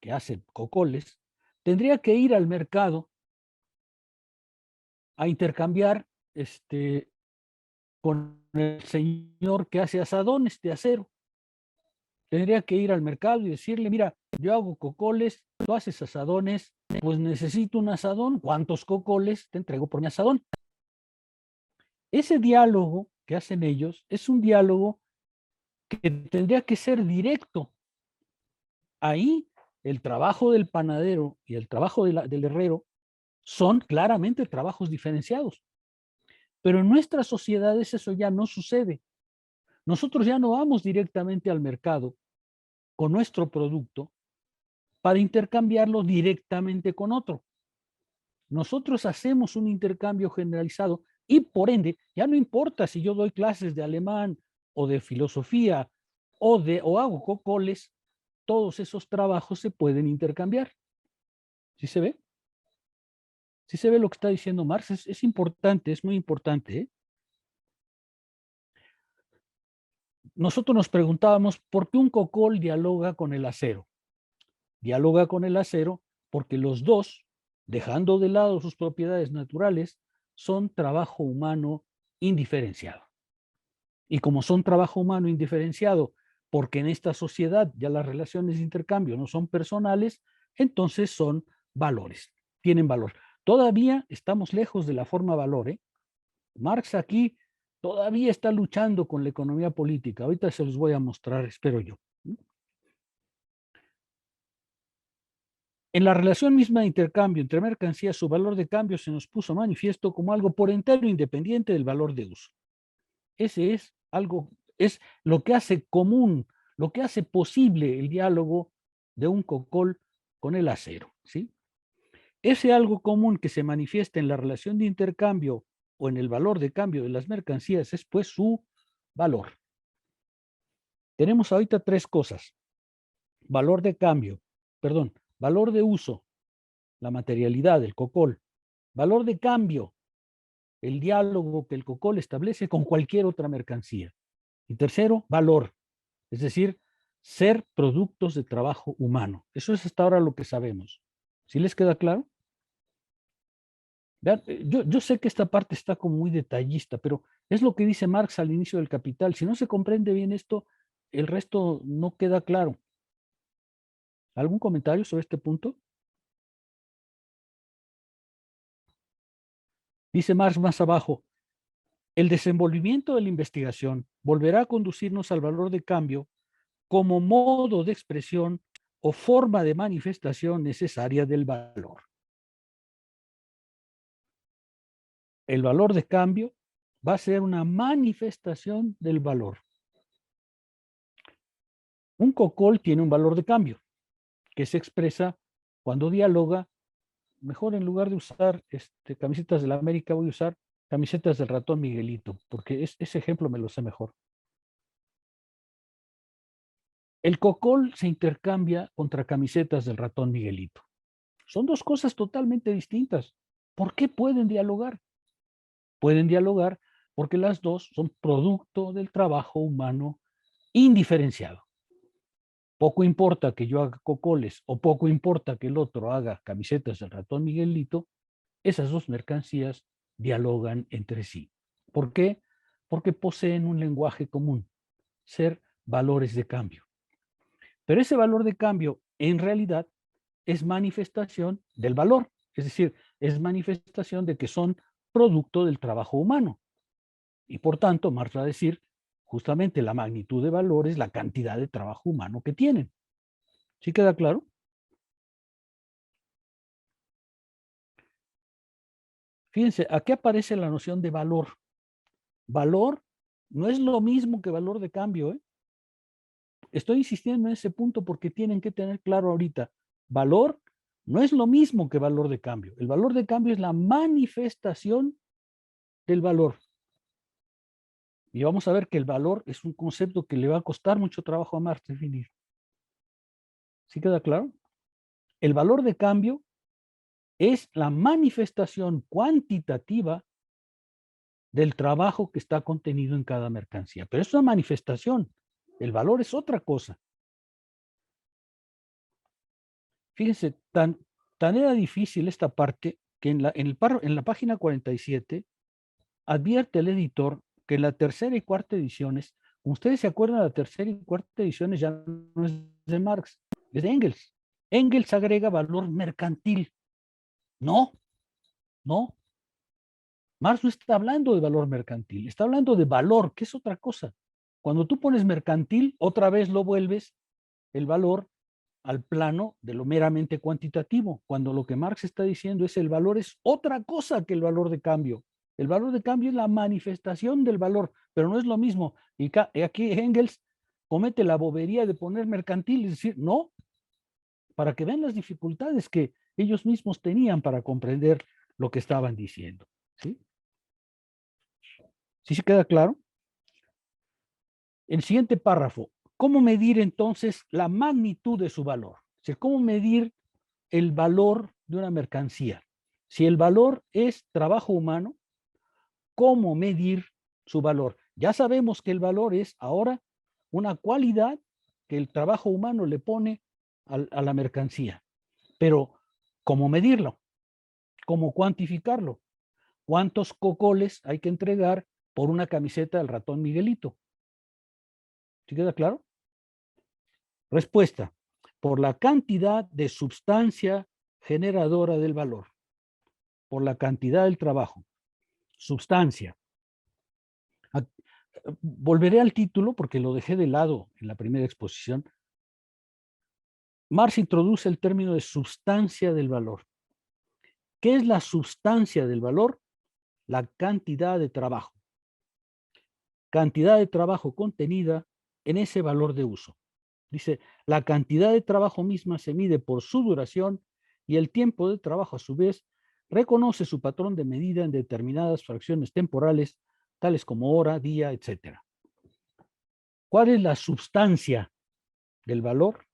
que hace cocoles tendría que ir al mercado a intercambiar con el señor que hace asadones de acero. Tendría que ir al mercado y decirle, mira, yo hago cocoles, tú haces asadones, pues necesito un asadón, ¿cuántos cocoles te entrego por mi asadón? Ese diálogo que hacen ellos es un diálogo que tendría que ser directo. Ahí el trabajo del panadero y el trabajo del herrero son claramente trabajos diferenciados. Pero en nuestras sociedades eso ya no sucede. Nosotros ya no vamos directamente al mercado con nuestro producto para intercambiarlo directamente con otro. Nosotros hacemos un intercambio generalizado y por ende ya no importa si yo doy clases de alemán o de filosofía o hago cocoles, todos esos trabajos se pueden intercambiar. ¿Sí se ve? ¿Sí se ve lo que está diciendo Marx? Es importante, es muy importante, ¿eh? Nosotros nos preguntábamos por qué un cocol dialoga con el acero. Dialoga con el acero porque los dos, dejando de lado sus propiedades naturales, son trabajo humano indiferenciado. Y como son trabajo humano indiferenciado, porque en esta sociedad ya las relaciones de intercambio no son personales, entonces son valores, tienen valor. Todavía estamos lejos de la forma valor, ¿eh? Marx aquí todavía está luchando con la economía política. Ahorita se los voy a mostrar, espero yo. En la relación misma de intercambio entre mercancías, su valor de cambio se nos puso manifiesto como algo por entero independiente del valor de uso. Ese es algo, es lo que hace común, lo que hace posible el diálogo de un cocol con el acero, ¿sí? Ese algo común que se manifiesta en la relación de intercambio o en el valor de cambio de las mercancías es pues su valor. Tenemos ahorita tres cosas. Valor de cambio, perdón, valor de uso, la materialidad, el cocol. Valor de cambio, el diálogo que el cocol establece con cualquier otra mercancía. Y tercero, valor, es decir, ser productos de trabajo humano. Eso es hasta ahora lo que sabemos. ¿Sí les queda claro? Vean, yo sé que esta parte está como muy detallista, pero es lo que dice Marx al inicio del Capital. Si no se comprende bien esto, el resto no queda claro. ¿Algún comentario sobre este punto? Dice Marx más abajo, el desenvolvimiento de la investigación volverá a conducirnos al valor de cambio como modo de expresión o forma de manifestación necesaria del valor. El valor de cambio va a ser una manifestación del valor. Un cocol tiene un valor de cambio que se expresa cuando dialoga. Mejor en lugar de usar camisetas de la América, voy a usar camisetas del ratón Miguelito, porque ese ejemplo me lo sé mejor. El cocol se intercambia contra camisetas del ratón Miguelito. Son dos cosas totalmente distintas. ¿Por qué pueden dialogar? Pueden dialogar porque las dos son producto del trabajo humano indiferenciado. Poco importa que yo haga cocoles o poco importa que el otro haga camisetas del ratón Miguelito, esas dos mercancías dialogan entre sí. ¿Por qué? Porque poseen un lenguaje común, ser valores de cambio. Pero ese valor de cambio en realidad es manifestación del valor, es decir, es manifestación de que son producto del trabajo humano. Y por tanto, Marx va a decir, justamente la magnitud de valor es la cantidad de trabajo humano que tienen. ¿Sí queda claro? Fíjense, aquí aparece la noción de valor. Valor no es lo mismo que valor de cambio, ¿eh? Estoy insistiendo en ese punto porque tienen que tener claro ahorita. Valor no es lo mismo que valor de cambio. El valor de cambio es la manifestación del valor. Y vamos a ver que el valor es un concepto que le va a costar mucho trabajo a Marx definir. ¿Sí queda claro? El valor de cambio es la manifestación cuantitativa del trabajo que está contenido en cada mercancía. Pero es una manifestación. El valor es otra cosa. Fíjense, tan era difícil esta parte que en la página 47 advierte el editor que en la tercera y cuarta ediciones, como ustedes se acuerdan, la tercera y cuarta ediciones ya no es de Marx, es de Engels. Engels agrega valor mercantil. No. Marx no está hablando de valor mercantil, está hablando de valor, que es otra cosa. Cuando tú pones mercantil, otra vez lo vuelves el valor al plano de lo meramente cuantitativo, cuando lo que Marx está diciendo es el valor es otra cosa que el valor de cambio. El valor de cambio es la manifestación del valor, pero no es lo mismo. Y aquí Engels comete la bobería de poner mercantil y decir, no, para que vean las dificultades que ellos mismos tenían para comprender lo que estaban diciendo. ¿Sí? ¿Sí se queda claro? El siguiente párrafo. ¿Cómo medir entonces la magnitud de su valor? O sea, ¿cómo medir el valor de una mercancía? Si el valor es trabajo humano, ¿cómo medir su valor? Ya sabemos que el valor es ahora una cualidad que el trabajo humano le pone a la mercancía. Pero, ¿cómo medirlo? ¿Cómo cuantificarlo? ¿Cuántos cocoles hay que entregar por una camiseta del ratón Miguelito? ¿Sí queda claro? Respuesta. Por la cantidad de sustancia generadora del valor. Por la cantidad del trabajo. Sustancia. Volveré al título porque lo dejé de lado en la primera exposición. Marx introduce el término de sustancia del valor. ¿Qué es la sustancia del valor? La cantidad de trabajo. Cantidad de trabajo contenida en ese valor de uso. Dice, la cantidad de trabajo misma se mide por su duración y el tiempo de trabajo a su vez reconoce su patrón de medida en determinadas fracciones temporales, tales como hora, día, etc. ¿Cuál es la sustancia del valor?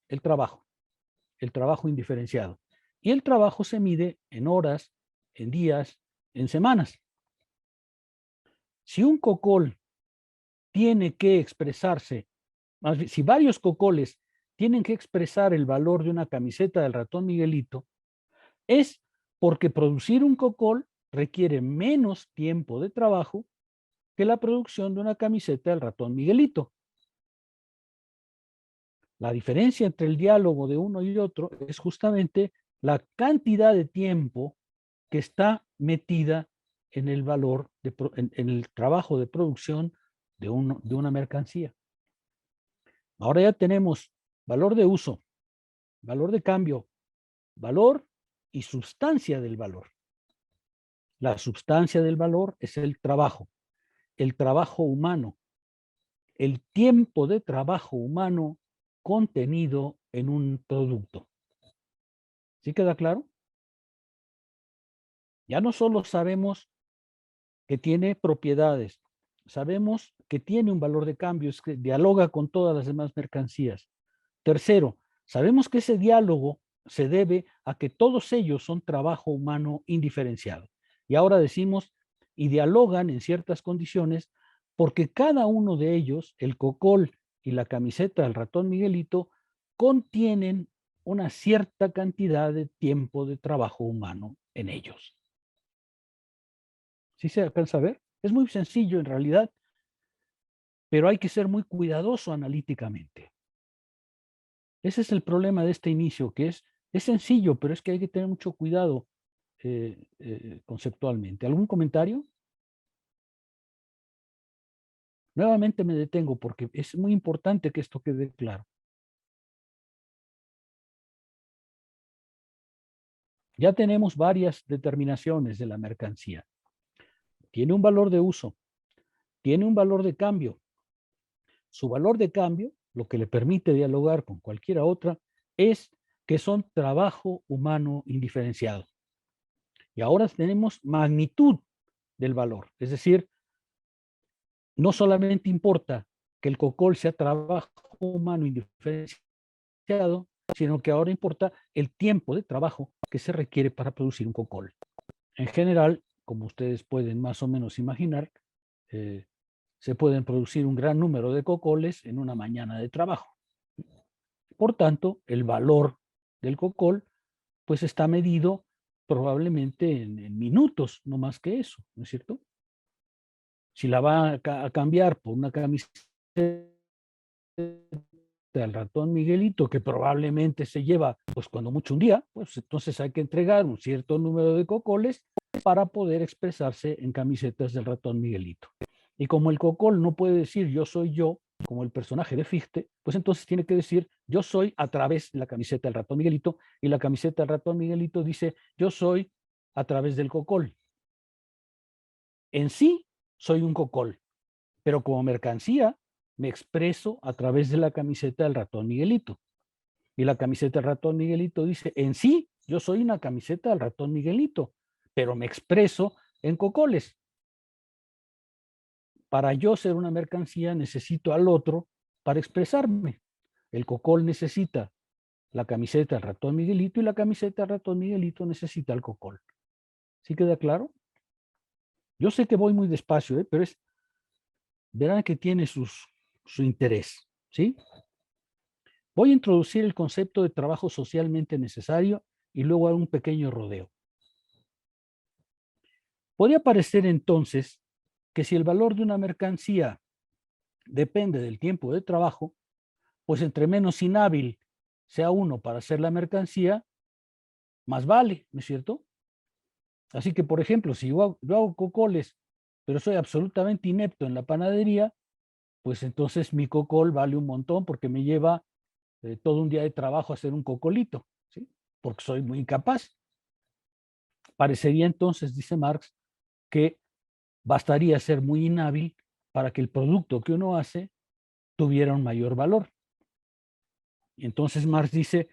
El trabajo indiferenciado. Y el trabajo se mide en horas, en días, en semanas. Si un cocol tiene que expresarse, más bien, si varios cocoles tienen que expresar el valor de una camiseta del ratón Miguelito, es porque producir un cocol requiere menos tiempo de trabajo que la producción de una camiseta del ratón Miguelito. La diferencia entre el diálogo de uno y otro es justamente la cantidad de tiempo que está metida en el valor, en el trabajo de producción de una mercancía. Ahora ya tenemos valor de uso, valor de cambio, valor y sustancia del valor. La sustancia del valor es el trabajo humano, el tiempo de trabajo humano contenido en un producto. ¿Sí queda claro? Ya no solo sabemos que tiene propiedades, sabemos que tiene un valor de cambio, es que dialoga con todas las demás mercancías. Tercero, sabemos que ese diálogo se debe a que todos ellos son trabajo humano indiferenciado. Y ahora decimos, y dialogan en ciertas condiciones, porque cada uno de ellos, el cocol y la camiseta del ratón Miguelito, contienen una cierta cantidad de tiempo de trabajo humano en ellos. ¿Sí se alcanza a ver? Es muy sencillo en realidad, pero hay que ser muy cuidadoso analíticamente. Ese es el problema de este inicio, que es sencillo, pero es que hay que tener mucho cuidado conceptualmente. ¿Algún comentario? Nuevamente me detengo porque es muy importante que esto quede claro. Ya tenemos varias determinaciones de la mercancía. Tiene un valor de uso, tiene un valor de cambio. Su valor de cambio, lo que le permite dialogar con cualquiera otra, es que son trabajo humano indiferenciado. Y ahora tenemos magnitud del valor, es decir, no solamente importa que el COCOL sea trabajo humano indiferenciado, sino que ahora importa el tiempo de trabajo que se requiere para producir un COCOL. En general, como ustedes pueden más o menos imaginar, se pueden producir un gran número de cocoles en una mañana de trabajo. Por tanto, el valor del cocol pues está medido probablemente en minutos, no más que eso, ¿no es cierto? Si la va a cambiar por una camiseta del ratón Miguelito, que probablemente se lleva, pues cuando mucho un día, pues entonces hay que entregar un cierto número de cocoles para poder expresarse en camisetas del ratón Miguelito. Y como el cocol no puede decir yo soy yo, como el personaje de Fichte, pues entonces tiene que decir yo soy a través de la camiseta del ratón Miguelito, y la camiseta del ratón Miguelito dice yo soy a través del cocol. En sí, soy un cocol, pero como mercancía me expreso a través de la camiseta del ratón Miguelito. Y la camiseta del ratón Miguelito dice, en sí, yo soy una camiseta del ratón Miguelito, pero me expreso en cocoles. Para yo ser una mercancía necesito al otro para expresarme. El cocol necesita la camiseta del ratón Miguelito y la camiseta del ratón Miguelito necesita el cocol. ¿Sí queda claro? Yo sé que voy muy despacio, pero verán que tiene su interés, ¿sí? Voy a introducir el concepto de trabajo socialmente necesario y luego hago un pequeño rodeo. Podría parecer entonces que si el valor de una mercancía depende del tiempo de trabajo, pues entre menos inhábil sea uno para hacer la mercancía, más vale, ¿no es cierto? Así que, por ejemplo, si yo hago cocoles, pero soy absolutamente inepto en la panadería, pues entonces mi cocol vale un montón porque me lleva todo un día de trabajo hacer un cocolito, ¿sí? Porque soy muy incapaz. Parecería entonces, dice Marx, que bastaría ser muy inhábil para que el producto que uno hace tuviera un mayor valor. Y entonces Marx dice,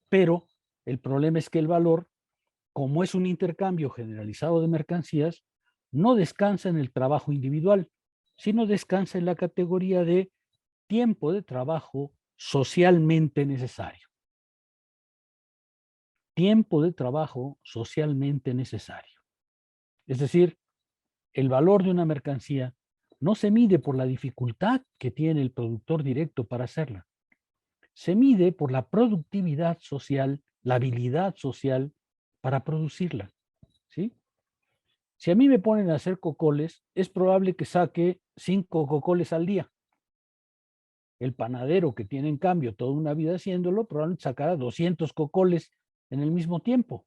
pero el problema es que el valor, como es un intercambio generalizado de mercancías, no descansa en el trabajo individual, sino descansa en la categoría de tiempo de trabajo socialmente necesario. Tiempo de trabajo socialmente necesario. Es decir, el valor de una mercancía no se mide por la dificultad que tiene el productor directo para hacerla. Se mide por la productividad social, la habilidad social para producirla, ¿sí? Si a mí me ponen a hacer cocoles, es probable que saque 5 cocoles al día. El panadero que tiene en cambio toda una vida haciéndolo, probablemente sacará 200 cocoles en el mismo tiempo.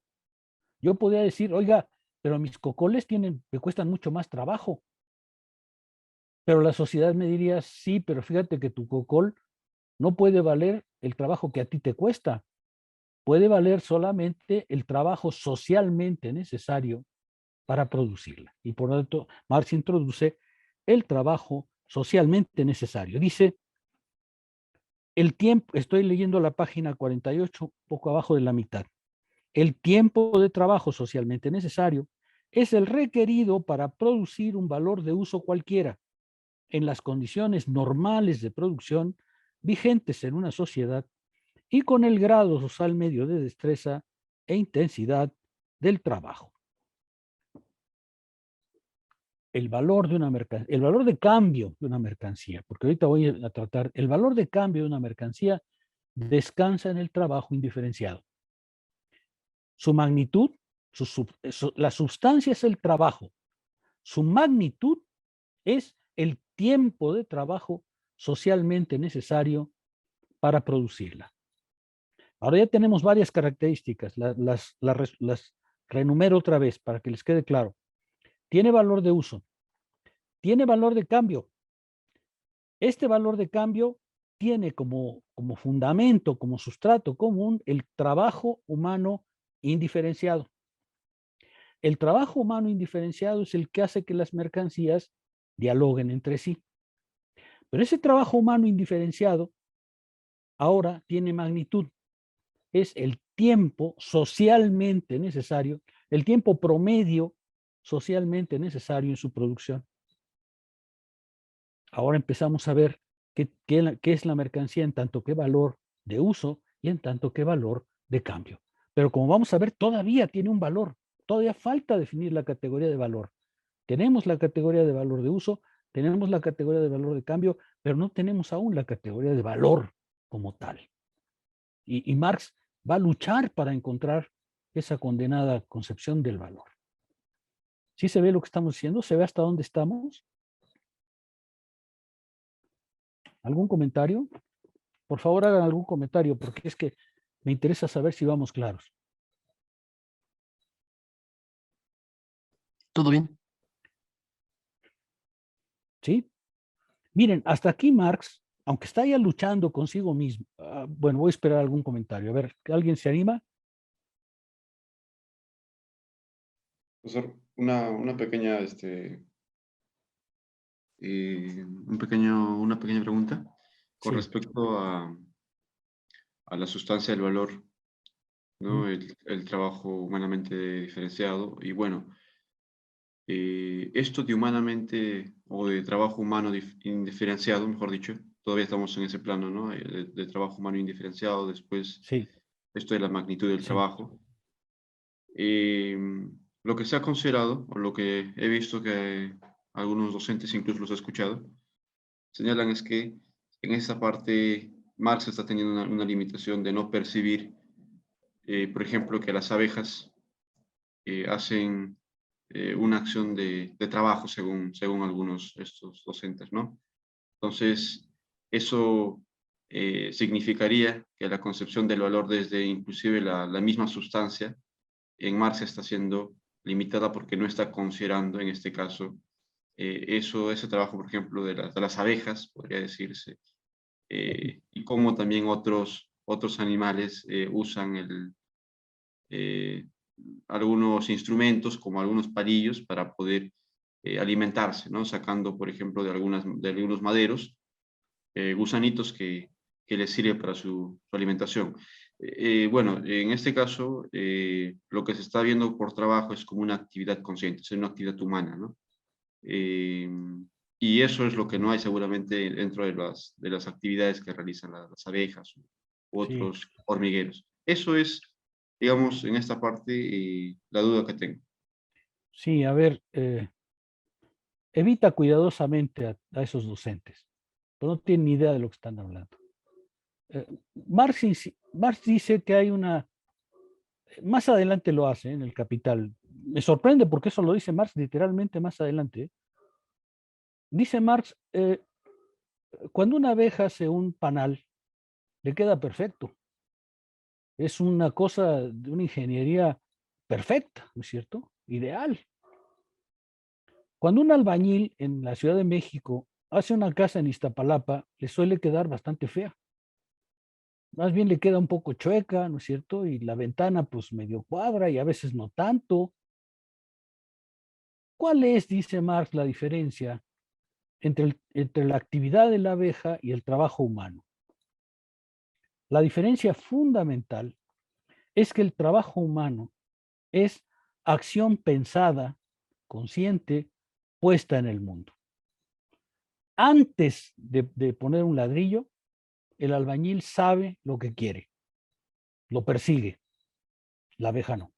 Yo podría decir, oiga, pero mis cocoles me cuestan mucho más trabajo. Pero la sociedad me diría, sí, pero fíjate que tu cocol no puede valer el trabajo que a ti te cuesta. Puede valer solamente el trabajo socialmente necesario para producirla. Y por lo tanto, Marx introduce el trabajo socialmente necesario. Dice, el tiempo, estoy leyendo la página 48, poco abajo de la mitad. El tiempo de trabajo socialmente necesario es el requerido para producir un valor de uso cualquiera en las condiciones normales de producción vigentes en una sociedad y con el grado social medio de destreza e intensidad del trabajo. El valor de una mercancía, el valor de cambio de una mercancía, porque ahorita voy a tratar, el valor de cambio de una mercancía descansa en el trabajo indiferenciado. Su magnitud, la sustancia es el trabajo. Su magnitud es el tiempo de trabajo socialmente necesario para producirla. Ahora ya tenemos varias características, las renumero otra vez para que les quede claro. Tiene valor de uso, tiene valor de cambio. Este valor de cambio tiene como fundamento, como sustrato común, el trabajo humano indiferenciado. El trabajo humano indiferenciado es el que hace que las mercancías dialoguen entre sí. Pero ese trabajo humano indiferenciado ahora tiene magnitud. Es el tiempo socialmente necesario, el tiempo promedio socialmente necesario en su producción. Ahora empezamos a ver qué es la mercancía en tanto que valor de uso y en tanto que valor de cambio. Pero como vamos a ver, todavía tiene un valor. Todavía falta definir la categoría de valor. Tenemos la categoría de valor de uso, tenemos la categoría de valor de cambio, pero no tenemos aún la categoría de valor como tal. Y Marx va a luchar para encontrar esa condenada concepción del valor. ¿Sí se ve lo que estamos diciendo? ¿Se ve hasta dónde estamos? ¿Algún comentario? Por favor, hagan algún comentario, porque es que me interesa saber si vamos claros. ¿Todo bien? ¿Sí? Miren, hasta aquí Marx, aunque está ya luchando consigo mismo, bueno, voy a esperar algún comentario. A ver, ¿alguien se anima? Profesor, una pequeña, una pequeña pregunta con Sí. respecto a la sustancia del valor, ¿no? El trabajo humanamente diferenciado. Y bueno, esto de humanamente o de trabajo humano indiferenciado, mejor dicho, todavía estamos en ese plano, ¿no? De trabajo humano indiferenciado, después Sí. esto de la magnitud del Sí. trabajo. Lo que se ha considerado, o lo que he visto que algunos docentes incluso los he escuchado, señalan es que en esta parte Marx está teniendo una limitación de no percibir, por ejemplo, que las abejas hacen una acción de trabajo según algunos estos docentes, ¿no? Entonces, eso significaría que la concepción del valor desde inclusive la misma sustancia en Marx está siendo limitada porque no está considerando en este caso ese trabajo, por ejemplo, de las abejas, podría decirse, y cómo también otros animales usan algunos instrumentos, como algunos palillos, para poder alimentarse, ¿no? Sacando, por ejemplo, de algunos maderos, gusanitos que les sirve para su alimentación. Bueno, en este caso, lo que se está viendo por trabajo es como una actividad consciente, es una actividad humana, ¿no? Y eso es lo que no hay seguramente dentro de las actividades que realizan las abejas u otros hormigueros. Eso es, digamos, en esta parte, la duda que tengo. Sí, a ver, evita cuidadosamente a esos docentes, pero no tienen ni idea de lo que están hablando. Marx dice que hay más adelante lo hace en el Capital. Me sorprende porque eso lo dice Marx literalmente más adelante. Dice Marx, cuando una abeja hace un panal, le queda perfecto. Es una cosa de una ingeniería perfecta, ¿no es cierto? Ideal. Cuando un albañil en la Ciudad de México hace una casa en Iztapalapa, le suele quedar bastante fea. Más bien le queda un poco chueca, ¿no es cierto? Y la ventana pues medio cuadra y a veces no tanto. ¿Cuál es, dice Marx, la diferencia entre la actividad de la abeja y el trabajo humano? La diferencia fundamental es que el trabajo humano es acción pensada, consciente, puesta en el mundo. Antes de poner un ladrillo, el albañil sabe lo que quiere, lo persigue, la abeja no.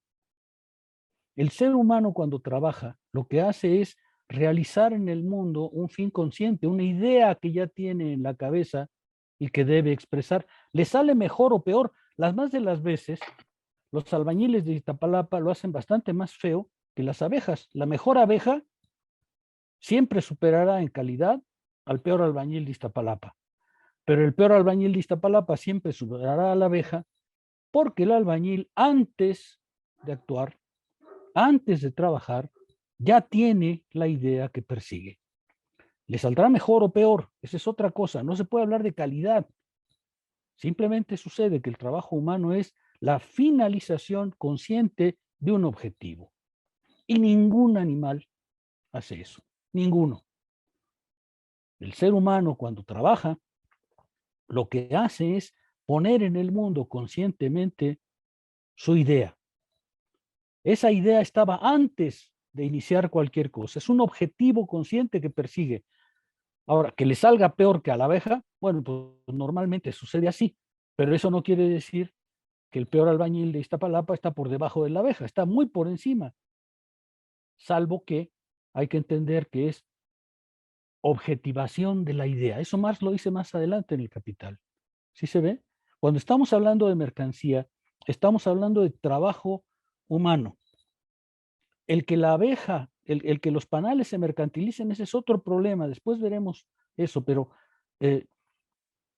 El ser humano cuando trabaja, lo que hace es realizar en el mundo un fin consciente, una idea que ya tiene en la cabeza y que debe expresar. Le sale mejor o peor. Las más de las veces, los albañiles de Iztapalapa lo hacen bastante más feo que las abejas. La mejor abeja siempre superará en calidad al peor albañil de Iztapalapa. Pero el peor albañil de Iztapalapa siempre superará a la abeja porque el albañil antes de actuar, antes de trabajar, ya tiene la idea que persigue. ¿Le saldrá mejor o peor? Esa es otra cosa. No se puede hablar de calidad. Simplemente sucede que el trabajo humano es la finalización consciente de un objetivo. Y ningún animal hace eso, ninguno. El ser humano cuando trabaja, lo que hace es poner en el mundo conscientemente su idea. Esa idea estaba antes de iniciar cualquier cosa. Es un objetivo consciente que persigue. Ahora, que le salga peor que a la abeja, bueno, pues normalmente sucede así, pero eso no quiere decir que el peor albañil de Iztapalapa está por debajo de la abeja, está muy por encima, salvo que hay que entender que es objetivación de la idea. Eso Marx lo dice más adelante en el Capital. ¿Sí se ve? Cuando estamos hablando de mercancía, estamos hablando de trabajo humano. El que la abeja, el que los panales se mercantilicen, ese es otro problema. Después veremos eso, pero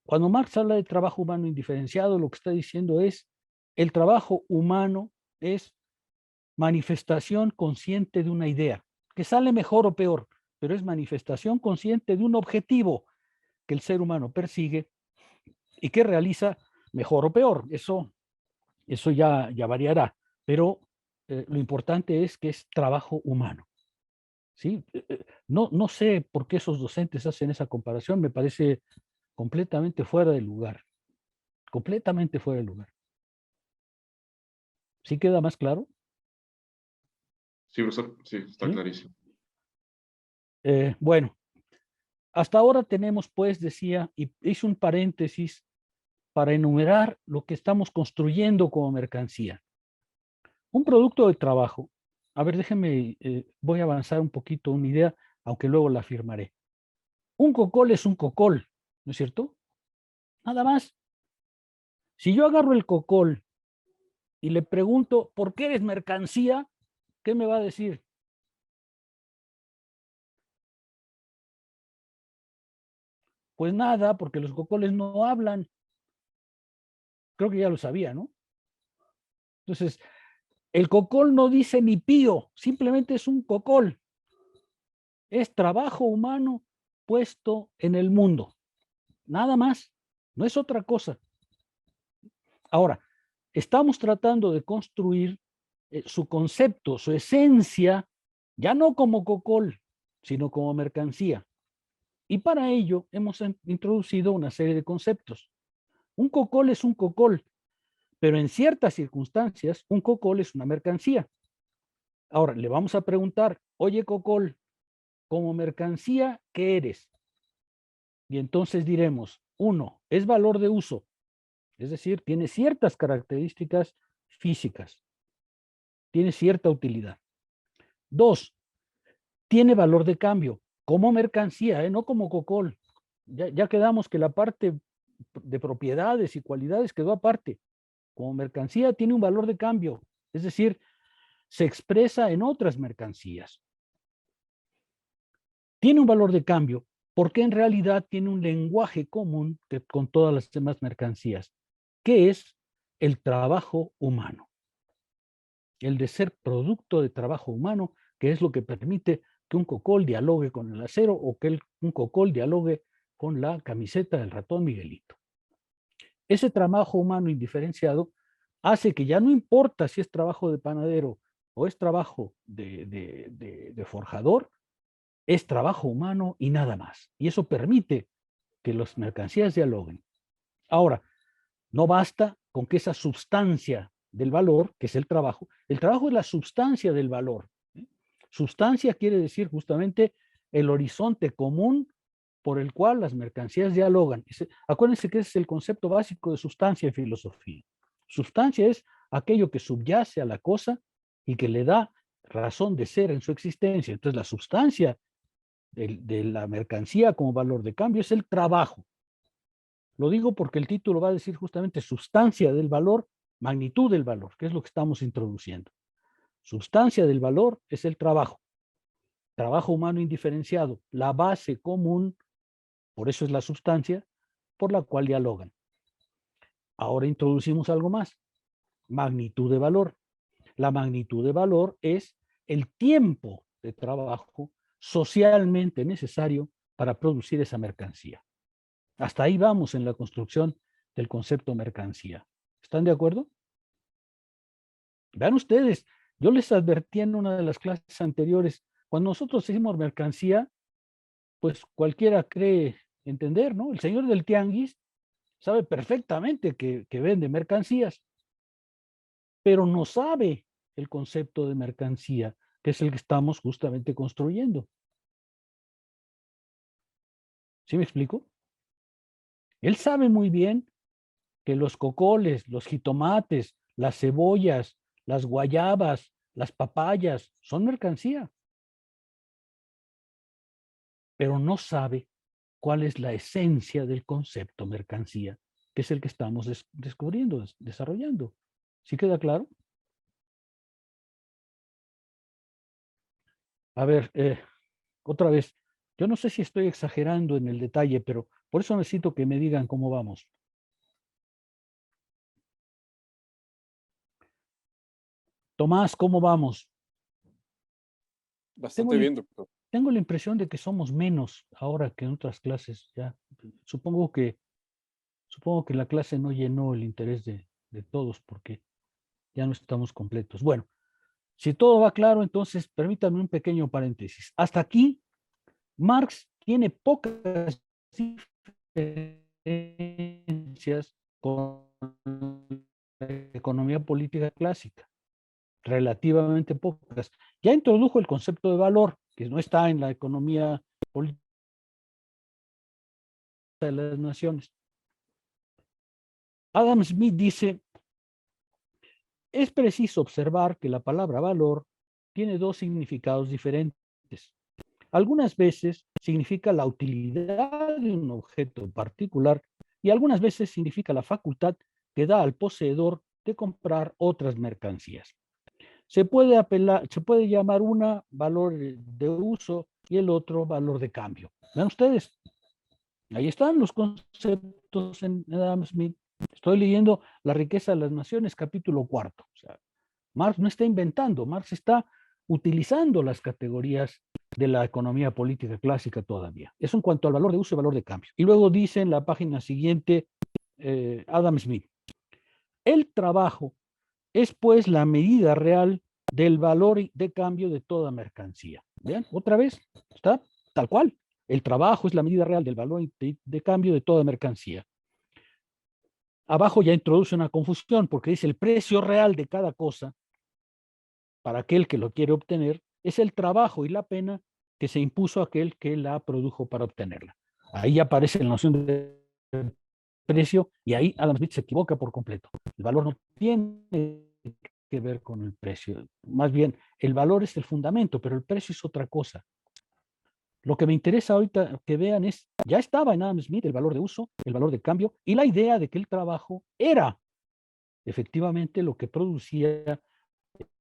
cuando Marx habla de trabajo humano indiferenciado, lo que está diciendo es el trabajo humano es manifestación consciente de una idea, que sale mejor o peor, pero es manifestación consciente de un objetivo que el ser humano persigue y que realiza mejor o peor. Eso ya variará, pero lo importante es que es trabajo humano. ¿Sí? No sé por qué esos docentes hacen esa comparación, me parece completamente fuera de lugar. Completamente fuera de lugar. ¿Sí queda más claro? Sí, profesor, sí, está ¿Sí? clarísimo. Bueno, hasta ahora tenemos, pues, decía, y hice un paréntesis para enumerar lo que estamos construyendo como mercancía. Un producto de trabajo. A ver, déjenme, voy a avanzar un poquito una idea, aunque luego la afirmaré. Un cocol es un cocol, ¿no es cierto? Nada más. Si yo agarro el cocol y le pregunto, ¿por qué eres mercancía? ¿Qué me va a decir? Pues nada, porque los cocoles no hablan. Creo que ya lo sabía, ¿no? Entonces, el cocol no dice ni pío, simplemente es un cocol. Es trabajo humano puesto en el mundo. Nada más, no es otra cosa. Ahora, estamos tratando de construir su concepto, su esencia, ya no como cocol, sino como mercancía. Y para ello hemos introducido una serie de conceptos. Un cocol es un cocol, pero en ciertas circunstancias un cocol es una mercancía. Ahora, le vamos a preguntar, oye cocol, como mercancía, ¿qué eres? Y entonces diremos, 1, es valor de uso, es decir, tiene ciertas características físicas, tiene cierta utilidad. 2, tiene valor de cambio, como mercancía, no como cocol. Ya quedamos que la parte de propiedades y cualidades quedó aparte. Como mercancía tiene un valor de cambio, es decir, se expresa en otras mercancías. Tiene un valor de cambio porque en realidad tiene un lenguaje común con todas las demás mercancías, que es el trabajo humano. El de ser producto de trabajo humano, que es lo que permite que un cocol dialogue con el acero o que un cocol dialogue con la camiseta del ratón Miguelito. Ese trabajo humano indiferenciado hace que ya no importa si es trabajo de panadero o es trabajo de forjador, es trabajo humano y nada más. Y eso permite que las mercancías dialoguen. Ahora, no basta con que esa sustancia del valor, que es el trabajo es la sustancia del valor. Sustancia quiere decir justamente el horizonte común por el cual las mercancías dialogan. Acuérdense que ese es el concepto básico de sustancia en filosofía. Sustancia es aquello que subyace a la cosa y que le da razón de ser en su existencia. Entonces, la sustancia de la mercancía como valor de cambio es el trabajo. Lo digo porque el título va a decir justamente sustancia del valor, magnitud del valor, que es lo que estamos introduciendo. Sustancia del valor es el trabajo. Trabajo humano indiferenciado, la base común, por eso es la sustancia, por la cual dialogan. Ahora introducimos algo más. Magnitud de valor. La magnitud de valor es el tiempo de trabajo socialmente necesario para producir esa mercancía. Hasta ahí vamos en la construcción del concepto mercancía. ¿Están de acuerdo? Vean ustedes, yo les advertí en una de las clases anteriores, cuando nosotros hicimos mercancía, pues cualquiera cree entender, ¿no? El señor del tianguis sabe perfectamente que vende mercancías, pero no sabe el concepto de mercancía, que es el que estamos justamente construyendo. ¿Sí me explico? Él sabe muy bien que los cocoles, los jitomates, las cebollas, las guayabas, las papayas son mercancía, pero no sabe cuál es la esencia del concepto mercancía, que es el que estamos descubriendo, desarrollando. ¿Sí queda claro? A ver, otra vez, yo no sé si estoy exagerando en el detalle, pero por eso necesito que me digan cómo vamos. Tomás, ¿cómo vamos? Bastante bien, doctor. Tengo la impresión de que somos menos ahora que en otras clases. Ya. Supongo que la clase no llenó el interés de todos porque ya no estamos completos. Bueno, si todo va claro, entonces permítanme un pequeño paréntesis. Hasta aquí, Marx tiene pocas diferencias con la economía política clásica, relativamente pocas. Ya introdujo el concepto de valor, que no está en la economía política de las naciones. Adam Smith dice, es preciso observar que la palabra valor tiene dos significados diferentes. Algunas veces significa la utilidad de un objeto particular y algunas veces significa la facultad que da al poseedor de comprar otras mercancías. Se puede llamar una valor de uso y el otro valor de cambio. Vean ustedes, ahí están los conceptos en Adam Smith. Estoy leyendo La riqueza de las naciones, capítulo 4. O sea, Marx no está inventando, Marx está utilizando las categorías de la economía política clásica todavía. Eso en cuanto al valor de uso y valor de cambio. Y luego dice en la página siguiente Adam Smith, el trabajo es pues la medida real del valor de cambio de toda mercancía. Vean, otra vez, está tal cual. El trabajo es la medida real del valor de cambio de toda mercancía. Abajo ya introduce una confusión porque dice el precio real de cada cosa para aquel que lo quiere obtener es el trabajo y la pena que se impuso a aquel que la produjo para obtenerla. Ahí aparece la noción de precio y ahí Adam Smith se equivoca por completo. El valor no tiene que ver con el precio. Más bien, el valor es el fundamento, pero el precio es otra cosa. Lo que me interesa ahorita que vean es, ya estaba en Adam Smith el valor de uso, el valor de cambio y la idea de que el trabajo era efectivamente lo que producía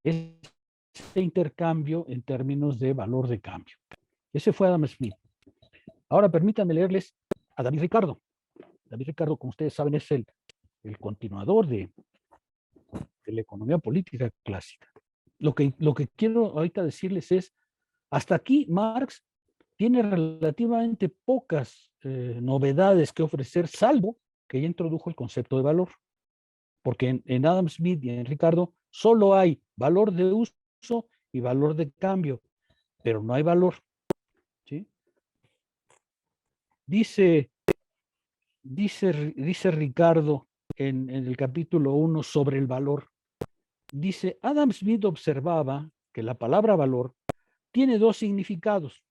este intercambio en términos de valor de cambio. Ese fue Adam Smith. Ahora permítanme leerles a David Ricardo. David Ricardo, como ustedes saben, es el continuador de la economía política clásica. Lo que quiero ahorita decirles es, hasta aquí Marx tiene relativamente pocas novedades que ofrecer, salvo que ya introdujo el concepto de valor. Porque en Adam Smith y en Ricardo solo hay valor de uso y valor de cambio, pero no hay valor. ¿Sí? Dice Ricardo en el capítulo 1 sobre el valor. Dice, Adam Smith observaba que la palabra valor tiene dos significados,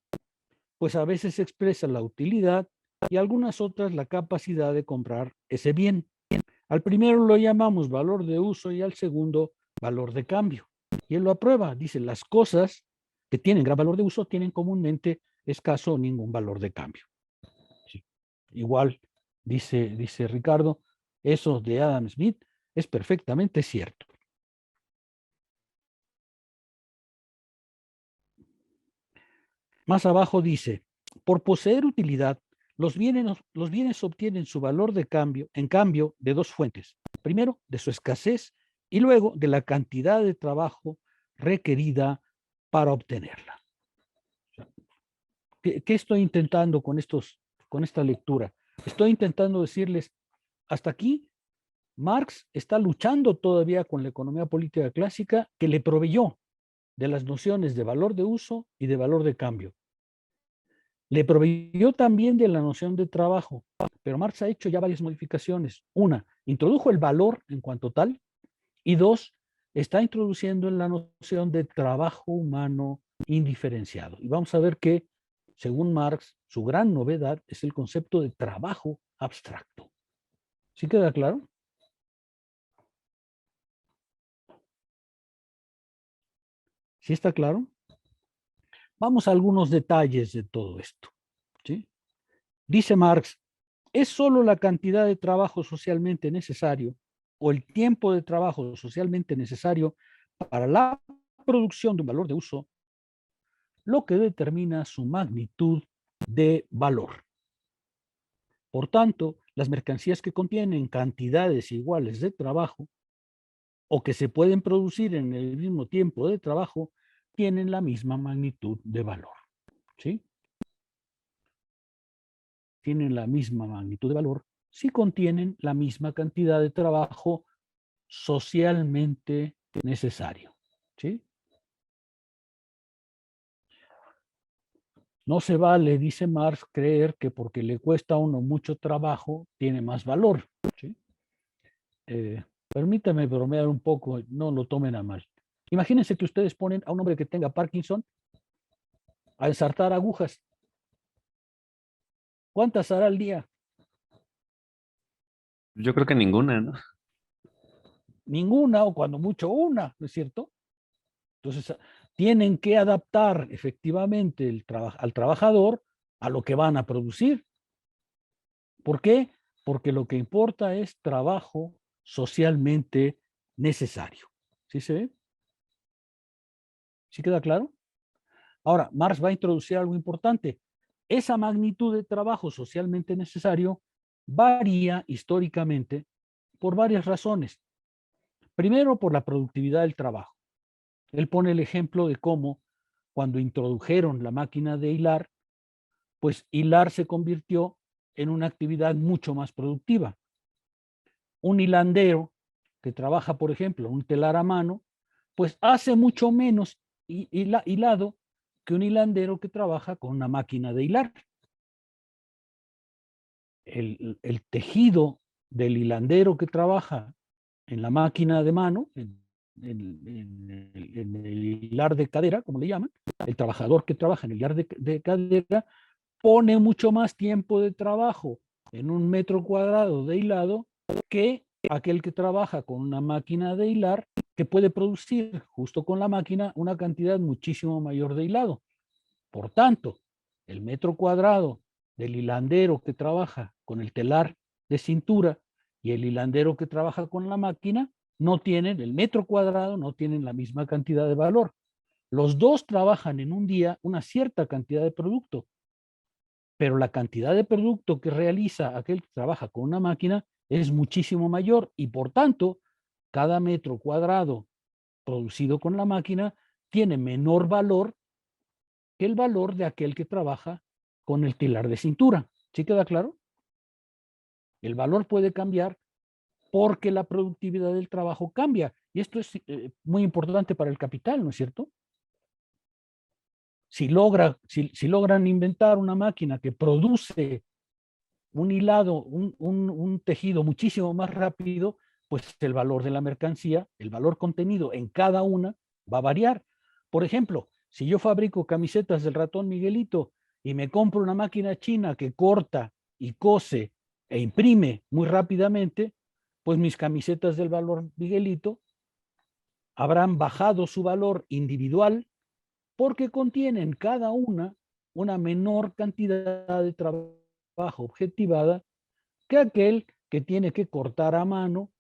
pues a veces expresa la utilidad y algunas otras la capacidad de comprar ese bien. Al primero lo llamamos valor de uso y al segundo valor de cambio. Y él lo aprueba, dice, las cosas que tienen gran valor de uso tienen comúnmente escaso o ningún valor de cambio. Sí. Igual, dice Ricardo, eso de Adam Smith es perfectamente cierto. Más abajo dice, por poseer utilidad, los bienes obtienen su valor de cambio, en cambio, de dos fuentes. Primero, de su escasez y luego de la cantidad de trabajo requerida para obtenerla. ¿Qué estoy intentando con esta lectura? Estoy intentando decirles, hasta aquí, Marx está luchando todavía con la economía política clásica que le proveyó de las nociones de valor de uso y de valor de cambio. Le proveyó también de la noción de trabajo, pero Marx ha hecho ya varias modificaciones. Una, introdujo el valor en cuanto tal, y dos, está introduciendo en la noción de trabajo humano indiferenciado. Y vamos a ver que, según Marx, su gran novedad es el concepto de trabajo abstracto. ¿Sí queda claro? ¿Sí está claro? Vamos a algunos detalles de todo esto, ¿sí? Dice Marx, es solo la cantidad de trabajo socialmente necesario o el tiempo de trabajo socialmente necesario para la producción de un valor de uso lo que determina su magnitud de valor. Por tanto, las mercancías que contienen cantidades iguales de trabajo o que se pueden producir en el mismo tiempo de trabajo tienen la misma magnitud de valor. ¿Sí? Tienen la misma magnitud de valor si contienen la misma cantidad de trabajo socialmente necesario. ¿Sí? No se vale, dice Marx, creer que porque le cuesta a uno mucho trabajo, tiene más valor. ¿Sí? Permítame bromear un poco, no lo tomen a mal. Imagínense que ustedes ponen a un hombre que tenga Parkinson a ensartar agujas. ¿Cuántas hará al día? Yo creo que ninguna, ¿no? Ninguna, o cuando mucho una, ¿no es cierto? Entonces, tienen que adaptar efectivamente al trabajador a lo que van a producir. ¿Por qué? Porque lo que importa es trabajo socialmente necesario. ¿Sí se ve? ¿Sí queda claro? Ahora, Marx va a introducir algo importante. Esa magnitud de trabajo socialmente necesario varía históricamente por varias razones. Primero, por la productividad del trabajo. Él pone el ejemplo de cómo cuando introdujeron la máquina de hilar, pues hilar se convirtió en una actividad mucho más productiva. Un hilandero que trabaja, por ejemplo, un telar a mano, pues hace mucho menos hilado que un hilandero que trabaja con una máquina de hilar. El tejido del hilandero que trabaja en la máquina de mano, en el hilar de cadera, como le llaman, el trabajador que trabaja en el hilar de cadera, pone mucho más tiempo de trabajo en un metro cuadrado de hilado que aquel que trabaja con una máquina de hilar que puede producir justo con la máquina una cantidad muchísimo mayor de hilado. Por tanto, el metro cuadrado del hilandero que trabaja con el telar de cintura y el hilandero que trabaja con la máquina no tienen, el metro cuadrado no tienen la misma cantidad de valor. Los dos trabajan en un día una cierta cantidad de producto, pero la cantidad de producto que realiza aquel que trabaja con una máquina es muchísimo mayor y por tanto, cada metro cuadrado producido con la máquina tiene menor valor que el valor de aquel que trabaja con el telar de cintura. ¿Sí queda claro? El valor puede cambiar porque la productividad del trabajo cambia. Y esto es muy importante para el capital, ¿no es cierto? Si logran inventar una máquina que produce un hilado, un tejido muchísimo más rápido, pues el valor de la mercancía, el valor contenido en cada una va a variar. Por ejemplo, si yo fabrico camisetas del ratón Miguelito y me compro una máquina china que corta y cose e imprime muy rápidamente, pues mis camisetas del valor Miguelito habrán bajado su valor individual porque contienen cada una menor cantidad de trabajo objetivada que aquel que tiene que cortar a mano,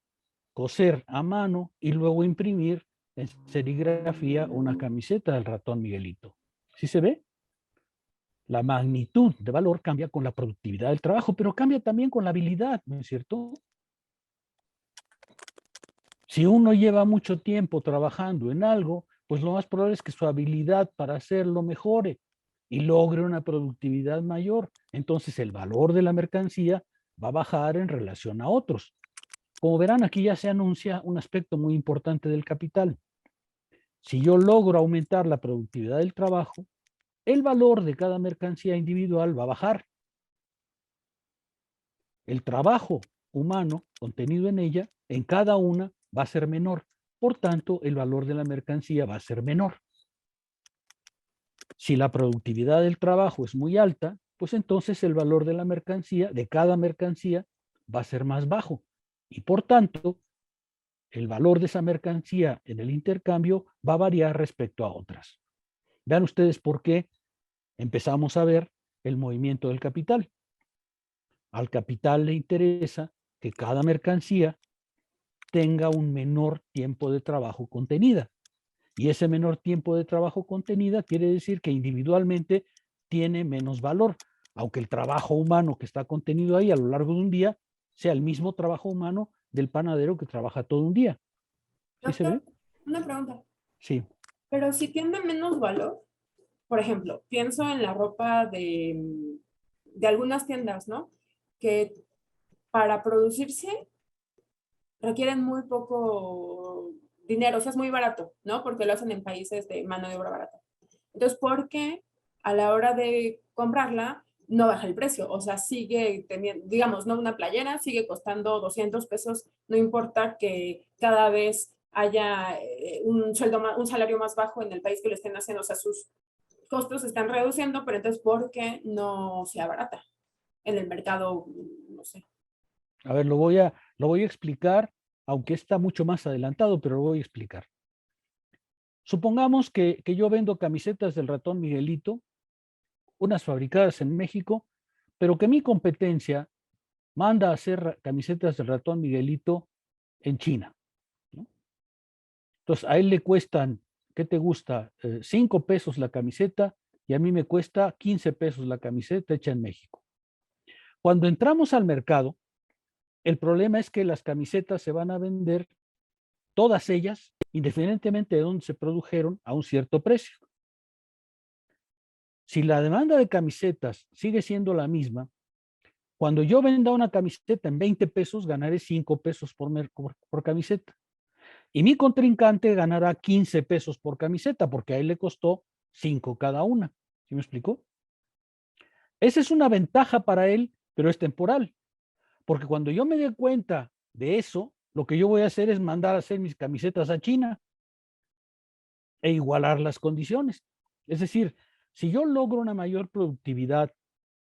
coser a mano y luego imprimir en serigrafía una camiseta del ratón Miguelito. ¿Sí se ve? La magnitud de valor cambia con la productividad del trabajo, pero cambia también con la habilidad, ¿no es cierto? Si uno lleva mucho tiempo trabajando en algo, pues lo más probable es que su habilidad para hacerlo mejore y logre una productividad mayor. Entonces el valor de la mercancía va a bajar en relación a otros. Como verán, aquí ya se anuncia un aspecto muy importante del capital. Si yo logro aumentar la productividad del trabajo, el valor de cada mercancía individual va a bajar. El trabajo humano contenido en ella, en cada una, va a ser menor. Por tanto, el valor de la mercancía va a ser menor. Si la productividad del trabajo es muy alta, pues entonces el valor de la mercancía, de cada mercancía, va a ser más bajo. Y por tanto, el valor de esa mercancía en el intercambio va a variar respecto a otras. Vean ustedes por qué empezamos a ver el movimiento del capital. Al capital le interesa que cada mercancía tenga un menor tiempo de trabajo contenida. Y ese menor tiempo de trabajo contenida quiere decir que individualmente tiene menos valor, aunque el trabajo humano que está contenido ahí a lo largo de un día sea el mismo trabajo humano del panadero que trabaja todo un día. ¿Sí se ve? Doctor, una pregunta. Sí. Pero si tiene menos valor, por ejemplo, pienso en la ropa de algunas tiendas, ¿no? Que para producirse requieren muy poco dinero, o sea, es muy barato, ¿no? Porque lo hacen en países de mano de obra barata. Entonces, ¿por qué a la hora de comprarla no baja el precio? O sea, sigue teniendo, digamos, no una playera, sigue costando 200 pesos, no importa que cada vez haya un salario más bajo en el país que lo estén haciendo, o sea, sus costos se están reduciendo, pero entonces, ¿por qué no sea barata en el mercado? No sé. A ver, lo voy a explicar, aunque está mucho más adelantado, pero lo voy a explicar. Supongamos que yo vendo camisetas del ratón Miguelito, unas fabricadas en México, pero que mi competencia manda a hacer camisetas del ratón Miguelito en China, ¿no? Entonces, a él le cuestan, ¿qué te gusta? 5 pesos la camiseta y a mí me cuesta 15 pesos la camiseta hecha en México. Cuando entramos al mercado, el problema es que las camisetas se van a vender, todas ellas, independientemente de dónde se produjeron, a un cierto precio. Si la demanda de camisetas sigue siendo la misma, cuando yo venda una camiseta en 20 pesos, ganaré 5 pesos por camiseta. Y mi contrincante ganará 15 pesos por camiseta, porque a él le costó 5 cada una. ¿Sí me explicó? Esa es una ventaja para él, pero es temporal. Porque cuando yo me dé cuenta de eso, lo que yo voy a hacer es mandar a hacer mis camisetas a China e igualar las condiciones. Es decir, si yo logro una mayor productividad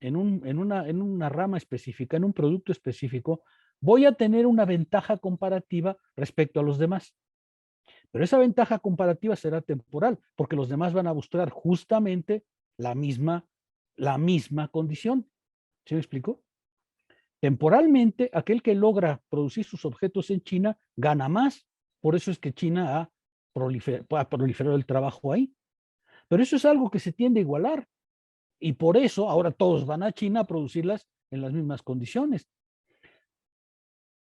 en una rama específica, en un producto específico, voy a tener una ventaja comparativa respecto a los demás. Pero esa ventaja comparativa será temporal, porque los demás van a buscar justamente la misma condición. ¿Sí me explico? Temporalmente, aquel que logra producir sus objetos en China gana más. Por eso es que China ha proliferado el trabajo ahí. Pero eso es algo que se tiende a igualar. Y por eso ahora todos van a China a producirlas en las mismas condiciones.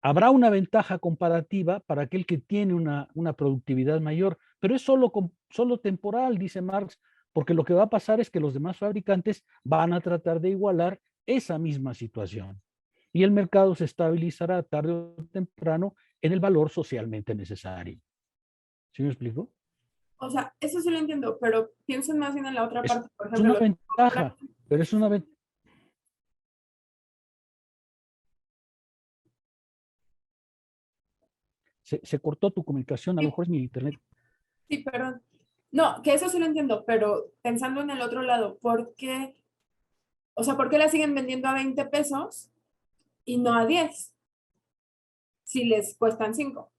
Habrá una ventaja comparativa para aquel que tiene una productividad mayor, pero es solo temporal, dice Marx, porque lo que va a pasar es que los demás fabricantes van a tratar de igualar esa misma situación. Y el mercado se estabilizará tarde o temprano en el valor socialmente necesario. ¿Sí me explico? O sea, eso sí lo entiendo, pero piensen más bien en la otra parte. Por Es ejemplo, una ventaja, pero es una ventaja. Se cortó tu comunicación, a lo mejor es mi internet. Sí, perdón. No, que eso sí lo entiendo, pero pensando en el otro lado, ¿por qué? O sea, ¿por qué la siguen vendiendo a 20 pesos y no a 10? Si les cuestan 5.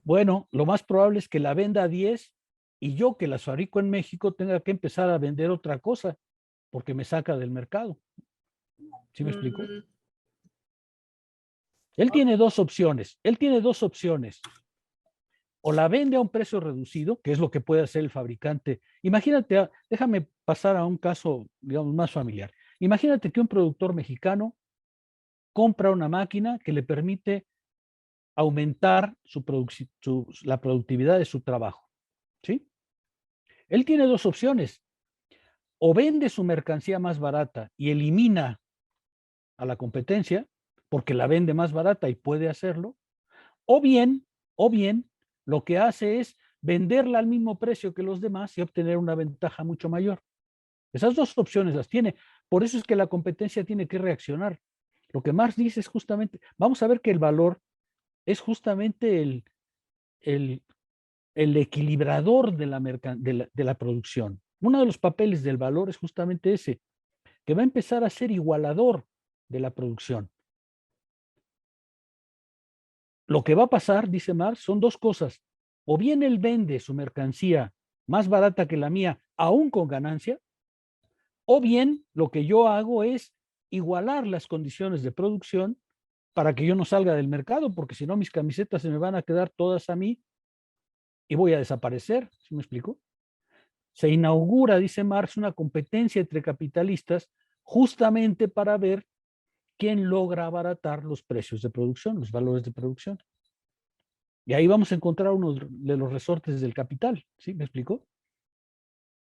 Bueno, lo más probable es que la venda a 10 y yo que las fabrico en México tenga que empezar a vender otra cosa porque me saca del mercado. ¿Sí me explico? Él tiene dos opciones. O la vende a un precio reducido, que es lo que puede hacer el fabricante. Imagínate, déjame pasar a un caso, digamos, más familiar. Imagínate que un productor mexicano compra una máquina que le permite aumentar la productividad de su trabajo. ¿Sí? Él tiene dos opciones. O vende su mercancía más barata y elimina a la competencia, porque la vende más barata y puede hacerlo, O bien, lo que hace es venderla al mismo precio que los demás y obtener una ventaja mucho mayor. Esas dos opciones las tiene. Por eso es que la competencia tiene que reaccionar. Lo que Marx dice es justamente, vamos a ver que el valor es justamente el equilibrador de la producción. Uno de los papeles del valor es justamente ese, que va a empezar a ser igualador de la producción. Lo que va a pasar, dice Marx, son dos cosas. O bien él vende su mercancía más barata que la mía, aún con ganancia, o bien lo que yo hago es igualar las condiciones de producción para que yo no salga del mercado, porque si no mis camisetas se me van a quedar todas a mí y voy a desaparecer. ¿Sí me explico? Se inaugura, dice Marx, una competencia entre capitalistas justamente para ver quién logra abaratar los precios de producción, los valores de producción. Y ahí vamos a encontrar uno de los resortes del capital. ¿Sí me explico?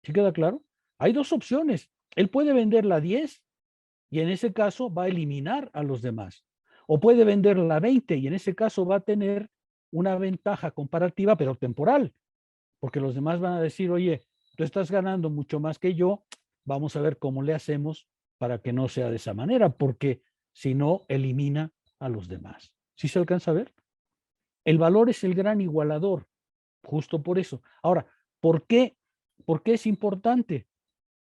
¿Sí queda claro? Hay dos opciones. Él puede venderla a 10 y en ese caso va a eliminar a los demás. O puede venderla a 20 y en ese caso va a tener una ventaja comparativa, pero temporal, porque los demás van a decir, oye, tú estás ganando mucho más que yo, vamos a ver cómo le hacemos para que no sea de esa manera, porque si no, elimina a los demás. ¿Sí se alcanza a ver? El valor es el gran igualador, justo por eso. Ahora, ¿por qué es importante?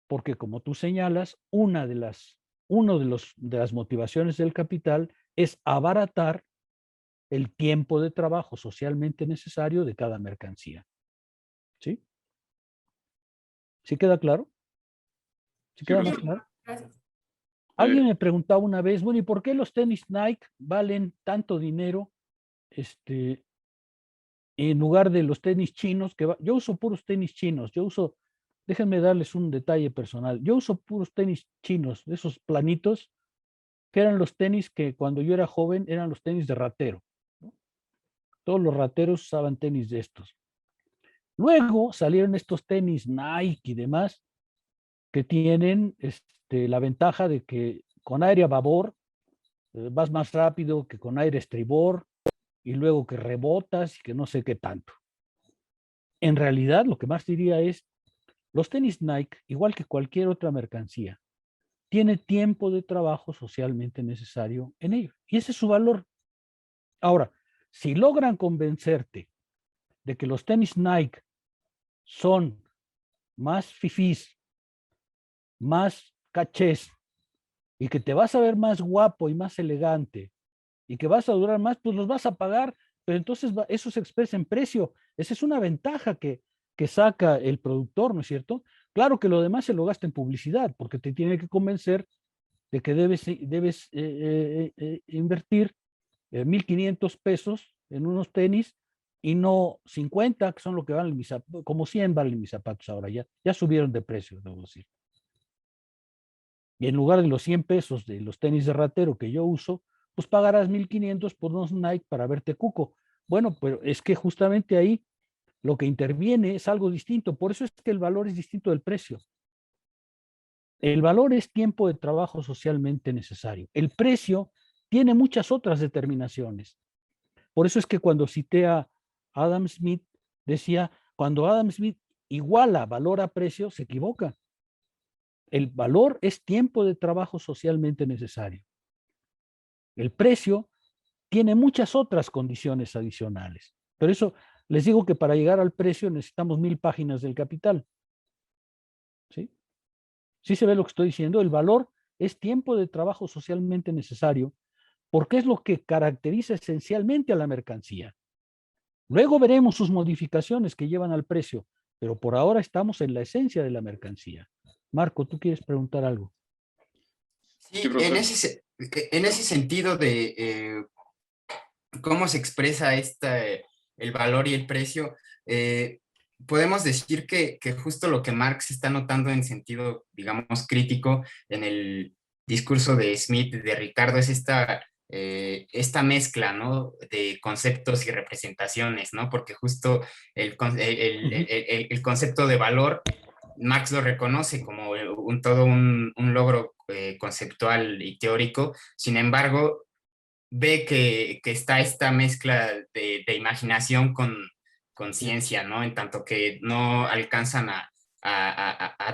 Porque como tú señalas, una de las motivaciones del capital es abaratar el tiempo de trabajo socialmente necesario de cada mercancía. ¿Sí? ¿Sí queda claro? ¿Sí queda más claro? Gracias. Alguien me preguntaba una vez, bueno, ¿y por qué los tenis Nike valen tanto dinero en lugar de los tenis chinos? Yo uso puros tenis chinos, déjenme darles un detalle personal, yo uso puros tenis chinos, esos planitos, que eran los tenis que cuando yo era joven eran los tenis de ratero, ¿no? Todos los rateros usaban tenis de estos. Luego salieron estos tenis Nike y demás, que tienen la ventaja de que con aire a babor vas más rápido que con aire a estribor, y luego que rebotas y que no sé qué tanto. En realidad, lo que más diría es, los tenis Nike, igual que cualquier otra mercancía, tiene tiempo de trabajo socialmente necesario en ello. Y ese es su valor. Ahora, si logran convencerte de que los tenis Nike son más fifís, más cachés, y que te vas a ver más guapo y más elegante, y que vas a durar más, pues los vas a pagar, pero entonces eso se expresa en precio. Esa es una ventaja que saca el productor, ¿no es cierto? Claro que lo demás se lo gasta en publicidad, porque te tiene que convencer de que debes invertir 1,500 pesos en unos tenis y no 50, que son lo que valen mis zapatos, como 100 valen mis zapatos ahora, ya subieron de precio, debo decir. Y en lugar de los 100 pesos de los tenis de ratero que yo uso, pues pagarás 1,500 por unos Nike para verte cuco. Bueno, pero es que justamente ahí lo que interviene es algo distinto. Por eso es que el valor es distinto del precio. El valor es tiempo de trabajo socialmente necesario. El precio tiene muchas otras determinaciones. Por eso es que cuando cité a Adam Smith, decía, cuando Adam Smith iguala valor a precio, se equivoca. El valor es tiempo de trabajo socialmente necesario. El precio tiene muchas otras condiciones adicionales. Pero eso, les digo que para llegar al precio necesitamos 1,000 páginas del Capital. ¿Sí? ¿Sí se ve lo que estoy diciendo? El valor es tiempo de trabajo socialmente necesario porque es lo que caracteriza esencialmente a la mercancía. Luego veremos sus modificaciones que llevan al precio, pero por ahora estamos en la esencia de la mercancía. Marco, ¿tú quieres preguntar algo? Sí, Sí, profesor. en ese sentido de cómo se expresa el valor y el precio, podemos decir que justo lo que Marx está notando en sentido, digamos, crítico en el discurso de Smith, de Ricardo, es esta mezcla, ¿no?, de conceptos y representaciones, ¿no? Porque justo el concepto de valor, Marx lo reconoce como todo un logro conceptual y teórico. Sin embargo, ve que está esta mezcla de imaginación con ciencia, ¿no? En tanto que no alcanzan a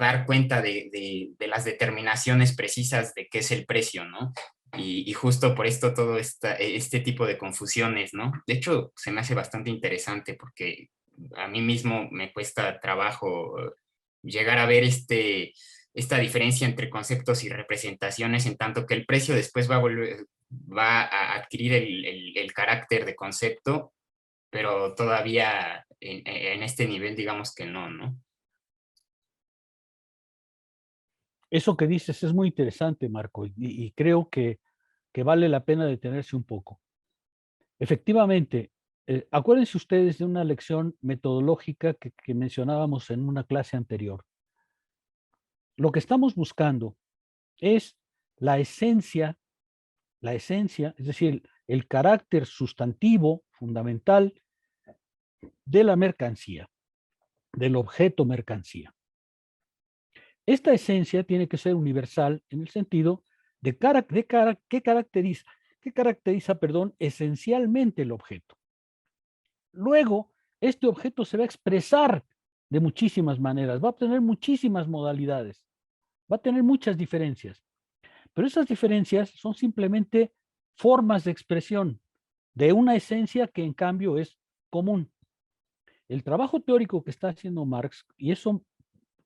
dar cuenta de las determinaciones precisas de qué es el precio, ¿no? Y justo por esto todo este tipo de confusiones, ¿no? De hecho, se me hace bastante interesante porque a mí mismo me cuesta trabajo llegar a ver esta diferencia entre conceptos y representaciones, en tanto que el precio después va a adquirir el carácter de concepto, pero todavía en este nivel digamos que no, ¿no? Eso que dices es muy interesante, Marco, y creo que vale la pena detenerse un poco. Efectivamente, acuérdense ustedes de una lección metodológica que mencionábamos en una clase anterior. Lo que estamos buscando es la esencia, es decir, el carácter sustantivo fundamental de la mercancía, del objeto mercancía. Esta esencia tiene que ser universal en el sentido de qué caracteriza, esencialmente el objeto. Luego, este objeto se va a expresar de muchísimas maneras, va a tener muchísimas modalidades, va a tener muchas diferencias, pero esas diferencias son simplemente formas de expresión de una esencia que en cambio es común. El trabajo teórico que está haciendo Marx, y eso,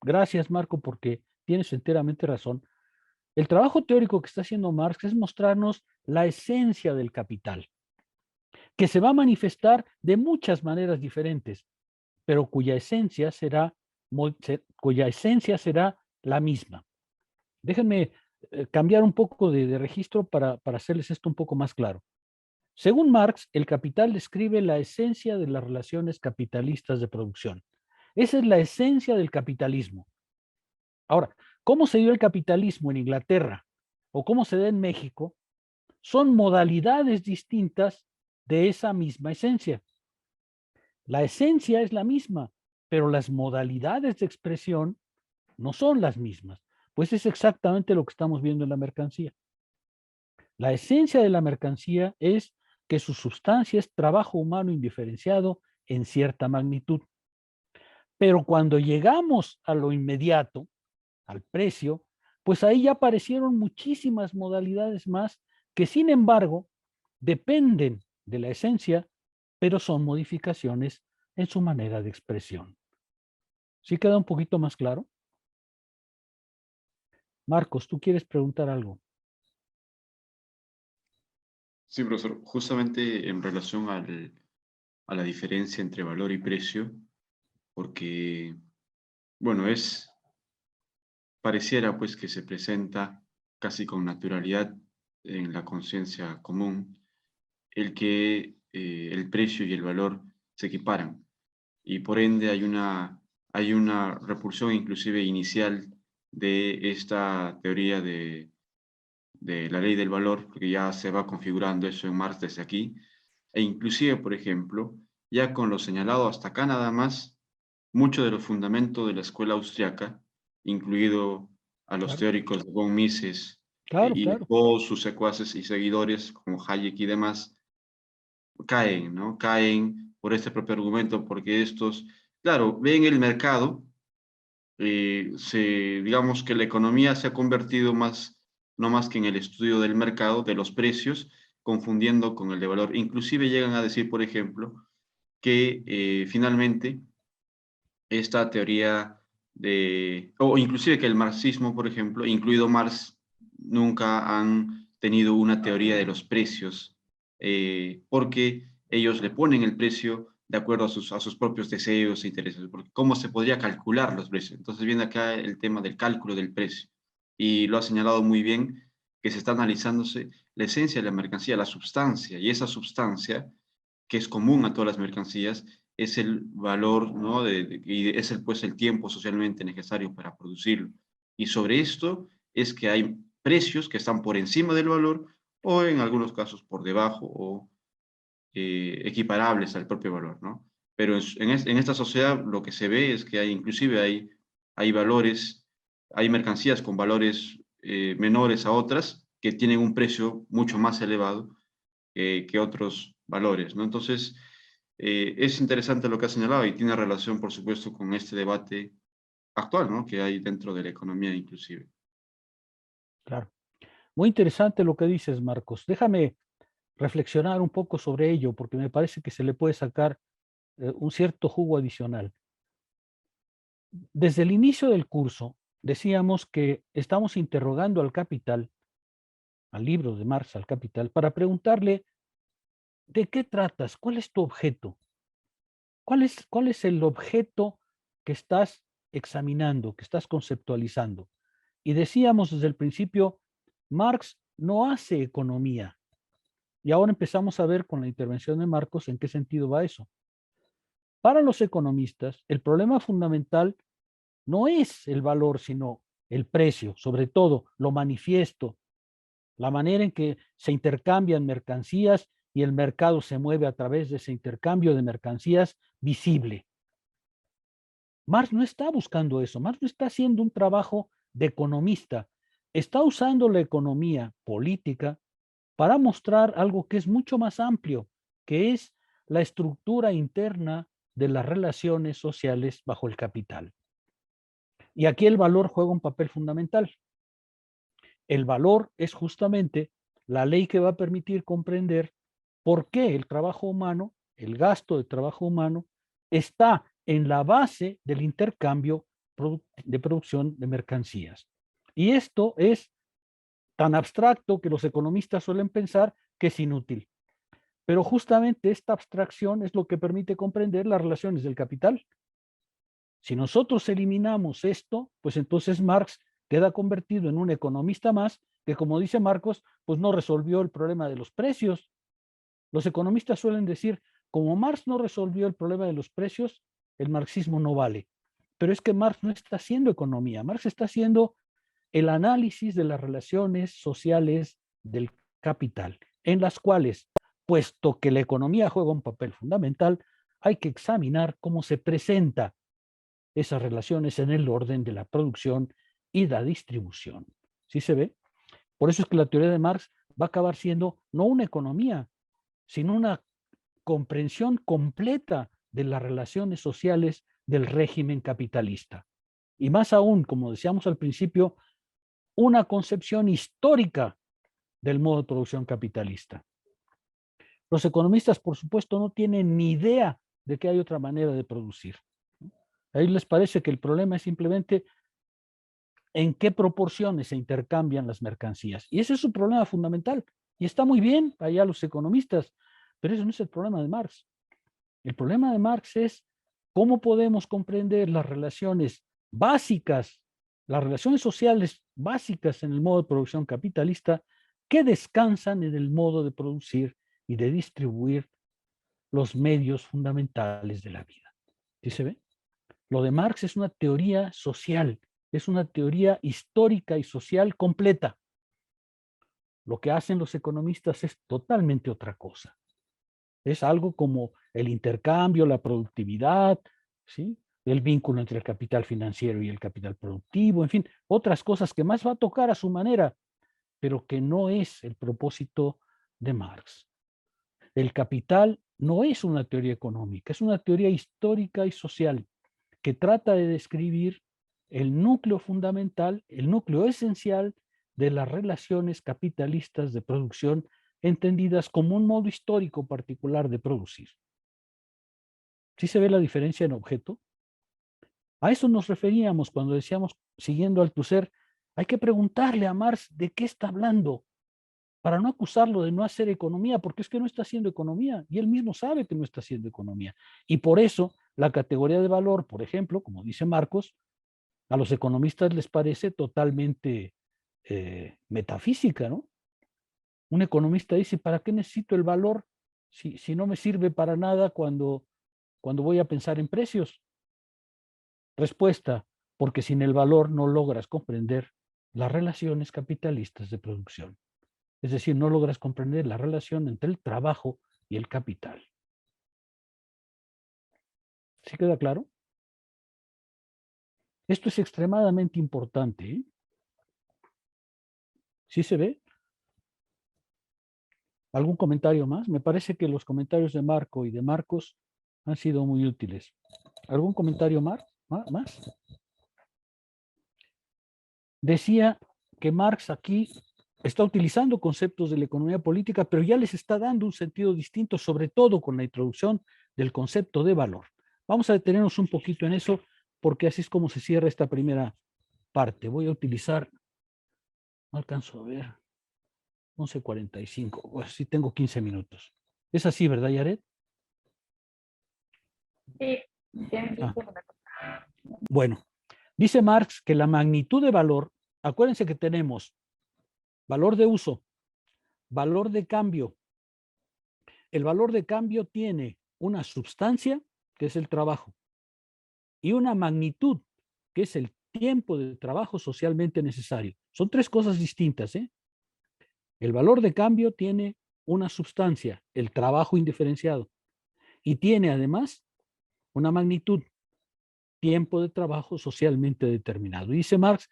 gracias Marco, porque tienes enteramente razón, el trabajo teórico que está haciendo Marx es mostrarnos la esencia del capital, que se va a manifestar de muchas maneras diferentes, pero cuya esencia será la misma. Déjenme cambiar un poco de registro para hacerles esto un poco más claro. Según Marx, el capital describe la esencia de las relaciones capitalistas de producción. Esa es la esencia del capitalismo. Ahora, ¿cómo se dio el capitalismo en Inglaterra o cómo se da en México? Son modalidades distintas de esa misma esencia. La esencia es la misma, pero las modalidades de expresión no son las mismas. Pues es exactamente lo que estamos viendo en la mercancía. La esencia de la mercancía es que su sustancia es trabajo humano indiferenciado en cierta magnitud. Pero cuando llegamos a lo inmediato, al precio, pues ahí ya aparecieron muchísimas modalidades más que sin embargo dependen de la esencia, pero son modificaciones en su manera de expresión. ¿Sí queda un poquito más claro? Marcos, ¿tú quieres preguntar algo? Sí, profesor, justamente en relación a la diferencia entre valor y precio, porque, bueno, pareciera pues que se presenta casi con naturalidad en la conciencia común el que el precio y el valor se equiparan, y por ende hay una repulsión inclusive inicial de esta teoría de la ley del valor, porque ya se va configurando eso en Marx desde aquí, e inclusive, por ejemplo, ya con lo señalado hasta acá nada más, mucho de los fundamentos de la escuela austriaca, incluido a los teóricos de von Mises y de todos sus secuaces y seguidores, como Hayek y demás, caen, ¿no? Caen por este propio argumento, porque estos, claro, ven el mercado, digamos que la economía se ha convertido más, no más que en el estudio del mercado, de los precios, confundiendo con el de valor. Inclusive llegan a decir, por ejemplo, que finalmente esta teoría o inclusive que el marxismo, por ejemplo, incluido Marx, nunca han tenido una teoría de los precios, porque ellos le ponen el precio de acuerdo a sus propios deseos e intereses, porque ¿cómo se podría calcular los precios? Entonces viene acá el tema del cálculo del precio, y lo ha señalado muy bien, que se está analizándose la esencia de la mercancía, la sustancia, y esa sustancia, que es común a todas las mercancías, es el valor, ¿no? Y es pues el tiempo socialmente necesario para producirlo. Y sobre esto es que hay precios que están por encima del valor, o en algunos casos por debajo, o equiparables al propio valor, ¿no? Pero en esta sociedad lo que se ve es que inclusive hay valores, hay mercancías con valores menores a otras que tienen un precio mucho más elevado, que otros valores, ¿no? Entonces, es interesante lo que ha señalado y tiene relación, por supuesto, con este debate actual, ¿no? Que hay dentro de la economía inclusive. Claro. Muy interesante lo que dices, Marcos. Déjame reflexionar un poco sobre ello, porque me parece que se le puede sacar un cierto jugo adicional. Desde el inicio del curso, decíamos que estamos interrogando al Capital, al libro de Marx, al Capital, para preguntarle, ¿de qué tratas? ¿Cuál es tu objeto? ¿Cuál es el objeto que estás examinando, que estás conceptualizando? Y decíamos desde el principio, Marx no hace economía. Y ahora empezamos a ver con la intervención de Marcos en qué sentido va eso. Para los economistas, el problema fundamental no es el valor, sino el precio, sobre todo lo manifiesto, la manera en que se intercambian mercancías y el mercado se mueve a través de ese intercambio de mercancías visible. Marx no está buscando eso, Marx no está haciendo un trabajo de economista, está usando la economía política para mostrar algo que es mucho más amplio, que es la estructura interna de las relaciones sociales bajo el capital. Y aquí el valor juega un papel fundamental. El valor es justamente la ley que va a permitir comprender por qué el trabajo humano, el gasto de trabajo humano, está en la base del intercambio de producción de mercancías. Y esto es tan abstracto que los economistas suelen pensar que es inútil. Pero justamente esta abstracción es lo que permite comprender las relaciones del capital. Si nosotros eliminamos esto, pues entonces Marx queda convertido en un economista más que, como dice Marcos, pues no resolvió el problema de los precios. Los economistas suelen decir, como Marx no resolvió el problema de los precios, el marxismo no vale. Pero es que Marx no está haciendo economía, Marx está haciendo el análisis de las relaciones sociales del capital, en las cuales, puesto que la economía juega un papel fundamental, hay que examinar cómo se presenta esas relaciones en el orden de la producción y la distribución. ¿Sí se ve? Por eso es que la teoría de Marx va a acabar siendo no una economía, sino una comprensión completa de las relaciones sociales del régimen capitalista. Y más aún, como decíamos al principio, una concepción histórica del modo de producción capitalista. Los economistas, por supuesto, no tienen ni idea de que hay otra manera de producir. A ellos les parece que el problema es simplemente en qué proporciones se intercambian las mercancías. Y ese es su problema fundamental. Y está muy bien allá los economistas, pero eso no es el problema de Marx. El problema de Marx es cómo podemos comprender las relaciones básicas, las relaciones sociales básicas en el modo de producción capitalista que descansan en el modo de producir y de distribuir los medios fundamentales de la vida. ¿Sí se ve? Lo de Marx es una teoría social, es una teoría histórica y social completa. Lo que hacen los economistas es totalmente otra cosa. Es algo como el intercambio, la productividad, ¿sí? El vínculo entre el capital financiero y el capital productivo, en fin, otras cosas que más va a tocar a su manera, pero que no es el propósito de Marx. El capital no es una teoría económica, es una teoría histórica y social que trata de describir el núcleo fundamental, el núcleo esencial de las relaciones capitalistas de producción entendidas como un modo histórico particular de producir. ¿Sí se ve la diferencia en objeto? A eso nos referíamos cuando decíamos, siguiendo Althusser, hay que preguntarle a Marx de qué está hablando, para no acusarlo de no hacer economía, porque es que no está haciendo economía, y él mismo sabe que no está haciendo economía. Y por eso la categoría de valor, por ejemplo, como dice Marcos, a los economistas les parece totalmente metafísica, ¿no? Un economista dice, ¿para qué necesito el valor si no me sirve para nada cuando voy a pensar en precios? Respuesta, porque sin el valor no logras comprender las relaciones capitalistas de producción. Es decir, no logras comprender la relación entre el trabajo y el capital. ¿Sí queda claro? Esto es extremadamente importante, ¿eh? ¿Sí se ve? ¿Algún comentario más? Me parece que los comentarios de Marco y de Marcos han sido muy útiles. ¿Algún comentario más? Decía que Marx aquí está utilizando conceptos de la economía política, pero ya les está dando un sentido distinto, sobre todo con la introducción del concepto de valor. Vamos a detenernos un poquito en eso, porque así es como se cierra esta primera parte. Voy a utilizar, no alcanzo a ver, 11:45, pues sí tengo 15 minutos. Es así, ¿verdad, Yaret? Sí, Ah. Bueno, dice Marx que la magnitud de valor, acuérdense que tenemos valor de uso, valor de cambio. El valor de cambio tiene una sustancia, que es el trabajo, y una magnitud, que es el tiempo de trabajo socialmente necesario. Son tres cosas distintas, ¿eh? El valor de cambio tiene una sustancia, el trabajo indiferenciado, y tiene además una magnitud, tiempo de trabajo socialmente determinado. Y dice Marx,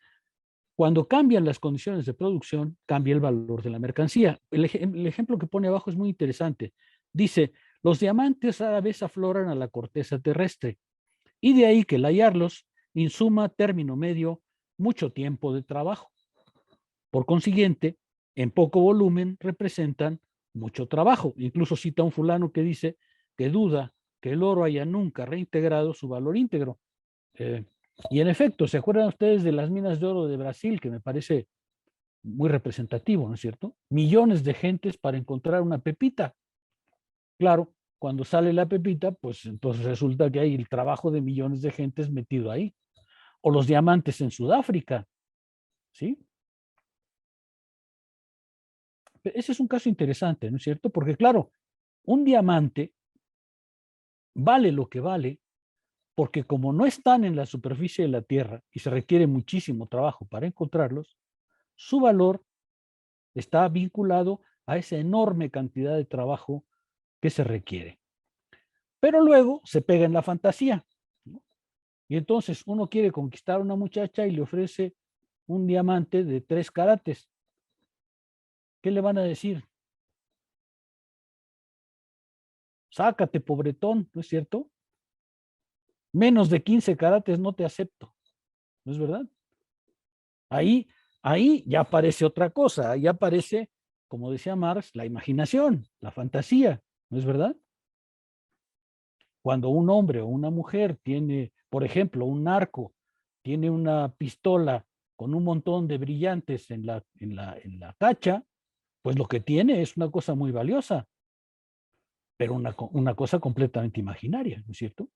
cuando cambian las condiciones de producción, cambia el valor de la mercancía. El ejemplo que pone abajo es muy interesante. Dice, los diamantes rara vez afloran a la corteza terrestre, y de ahí que el hallarlos insuma término medio mucho tiempo de trabajo. Por consiguiente, en poco volumen representan mucho trabajo. Incluso cita un fulano que dice que duda que el oro haya nunca reintegrado su valor íntegro. Y en efecto, ¿se acuerdan ustedes de las minas de oro de Brasil? Que me parece muy representativo, ¿no es cierto? Millones de gentes para encontrar una pepita. Claro, cuando sale la pepita, pues entonces resulta que hay el trabajo de millones de gentes metido ahí. O los diamantes en Sudáfrica, ¿sí? Ese es un caso interesante, ¿no es cierto? Porque claro, un diamante vale lo que vale porque como no están en la superficie de la Tierra y se requiere muchísimo trabajo para encontrarlos, su valor está vinculado a esa enorme cantidad de trabajo que se requiere. Pero luego se pega en la fantasía, ¿no? Y entonces uno quiere conquistar a una muchacha y le ofrece un diamante de 3 carates. ¿Qué le van a decir? Sácate, pobretón, ¿no es cierto? Menos de 15 carates no te acepto, ¿no es verdad? Ahí ya aparece otra cosa, ahí aparece, como decía Marx, la imaginación, la fantasía, ¿no es verdad? Cuando un hombre o una mujer tiene, por ejemplo, un narco, tiene una pistola con un montón de brillantes en la cacha, pues lo que tiene es una cosa muy valiosa, pero una cosa completamente imaginaria, ¿no es cierto?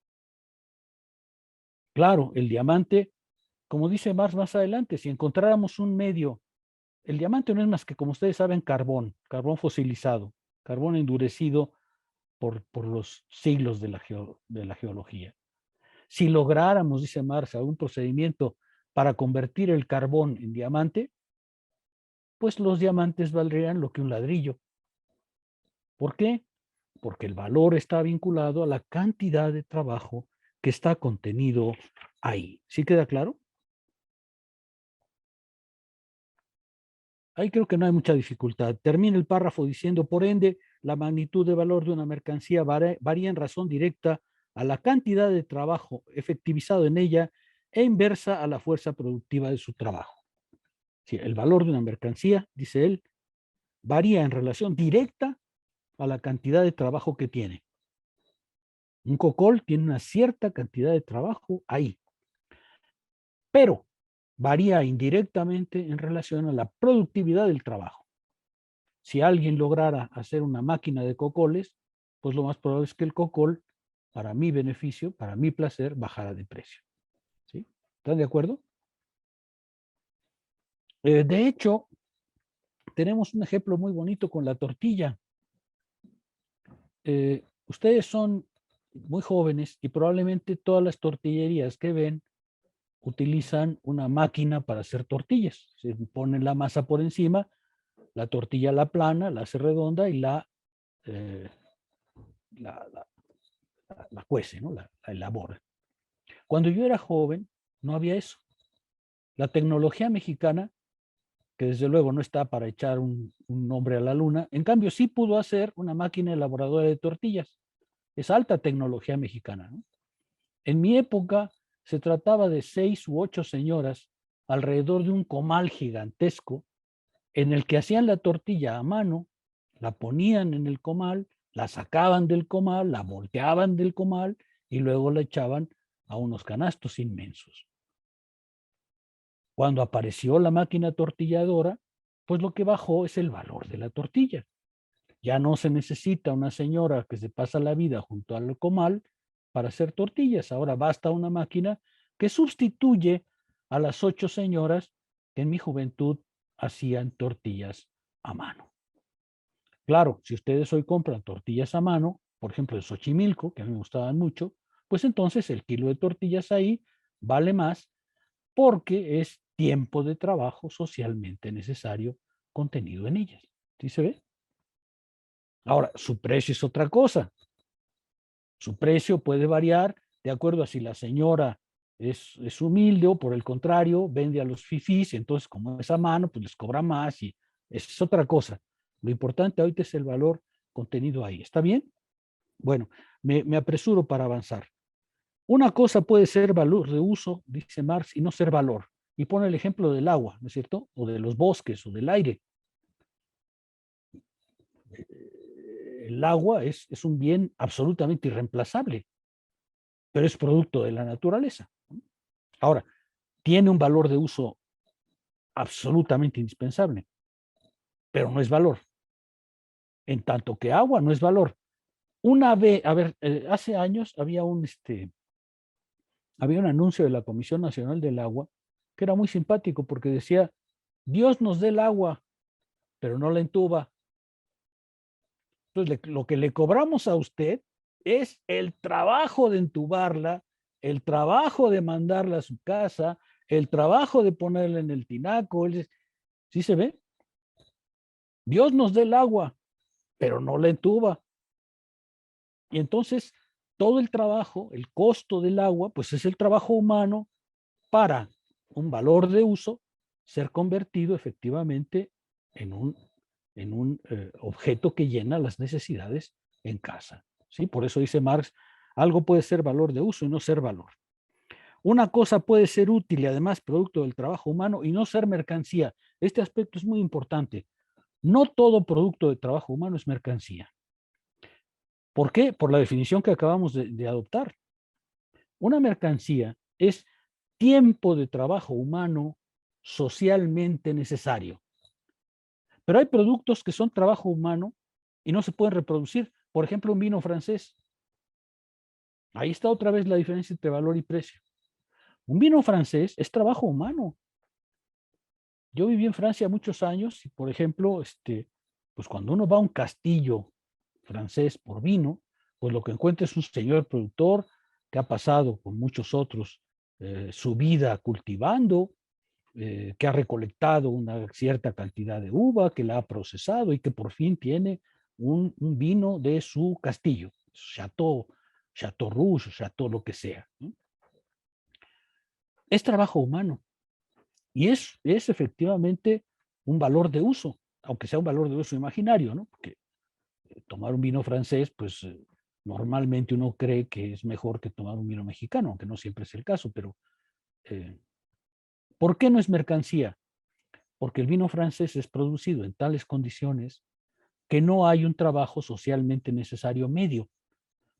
Claro, el diamante, como dice Marx más adelante, si encontráramos un medio, el diamante no es más que, como ustedes saben, carbón fosilizado, carbón endurecido por los siglos de la geología. Si lográramos, dice Marx, un procedimiento para convertir el carbón en diamante, pues los diamantes valdrían lo que un ladrillo. ¿Por qué? Porque el valor está vinculado a la cantidad de trabajo que está contenido ahí. ¿Sí queda claro? Ahí creo que no hay mucha dificultad. Termina el párrafo diciendo, por ende, la magnitud de valor de una mercancía varía en razón directa a la cantidad de trabajo efectivizado en ella e inversa a la fuerza productiva de su trabajo. Sí, el valor de una mercancía, dice él, varía en relación directa a la cantidad de trabajo que tiene. Un cocol tiene una cierta cantidad de trabajo ahí, pero varía indirectamente en relación a la productividad del trabajo. Si alguien lograra hacer una máquina de cocoles, pues lo más probable es que el cocol, para mi beneficio, para mi placer, bajara de precio. ¿Sí? ¿Están de acuerdo? De hecho, tenemos un ejemplo muy bonito con la tortilla. Ustedes son muy jóvenes y probablemente todas las tortillerías que ven utilizan una máquina para hacer tortillas. Se ponen la masa por encima, la tortilla la plana, la hace redonda y la cuece, ¿no? La elabora. Cuando yo era joven, no había eso. La tecnología mexicana que desde luego no está para echar un hombre a la luna. En cambio, sí pudo hacer una máquina elaboradora de tortillas. Es alta tecnología mexicana, ¿no? En mi época se trataba de 6 u 8 señoras alrededor de un comal gigantesco en el que hacían la tortilla a mano, la ponían en el comal, la sacaban del comal, la volteaban del comal y luego la echaban a unos canastos inmensos. Cuando apareció la máquina tortilladora, pues lo que bajó es el valor de la tortilla. Ya no se necesita una señora que se pasa la vida junto al comal para hacer tortillas. Ahora basta una máquina que sustituye a las 8 señoras que en mi juventud hacían tortillas a mano. Claro, si ustedes hoy compran tortillas a mano, por ejemplo de Xochimilco, que a mí me gustaban mucho, pues entonces el kilo de tortillas ahí vale más porque es tiempo de trabajo socialmente necesario contenido en ellas. ¿Sí se ve? Ahora, su precio es otra cosa. Su precio puede variar de acuerdo a si la señora es humilde o por el contrario vende a los fifís, y entonces como es a mano, pues les cobra más y es otra cosa. Lo importante ahorita es el valor contenido ahí. ¿Está bien? Bueno, me apresuro para avanzar. Una cosa puede ser valor de uso, dice Marx, y no ser valor. Y pone el ejemplo del agua, ¿no es cierto? O de los bosques o del aire. El agua es un bien absolutamente irreemplazable, pero es producto de la naturaleza. Ahora, tiene un valor de uso absolutamente indispensable, pero no es valor. En tanto que agua no es valor. Una vez, a ver, hace años había un anuncio de la Comisión Nacional del Agua que era muy simpático porque decía, Dios nos dé el agua, pero no la entuba. Entonces, lo que le cobramos a usted es el trabajo de entubarla, el trabajo de mandarla a su casa, el trabajo de ponerla en el tinaco. ¿Sí se ve? Dios nos dé el agua, pero no la entuba. Y entonces, todo el trabajo, el costo del agua, pues es el trabajo humano para un valor de uso ser convertido efectivamente en un objeto que llena las necesidades en casa. ¿Sí? Por eso dice Marx, algo puede ser valor de uso y no ser valor. Una cosa puede ser útil y además producto del trabajo humano y no ser mercancía. Este aspecto es muy importante. No todo producto de trabajo humano es mercancía. ¿Por qué? Por la definición que acabamos de adoptar. Una mercancía es tiempo de trabajo humano socialmente necesario. Pero hay productos que son trabajo humano y no se pueden reproducir. Por ejemplo, un vino francés. Ahí está otra vez la diferencia entre valor y precio. Un vino francés es trabajo humano. Yo viví en Francia muchos años y, por ejemplo, pues cuando uno va a un castillo francés por vino, pues lo que encuentra es un señor productor que ha pasado con muchos otros su vida cultivando, que ha recolectado una cierta cantidad de uva, que la ha procesado y que por fin tiene un vino de su castillo, Chateau Rouge, Chateau lo que sea, ¿no? Es trabajo humano y es efectivamente un valor de uso, aunque sea un valor de uso imaginario, ¿no? Porque tomar un vino francés, pues normalmente uno cree que es mejor que tomar un vino mexicano, aunque no siempre es el caso, pero ¿por qué no es mercancía? Porque el vino francés es producido en tales condiciones que no hay un trabajo socialmente necesario medio,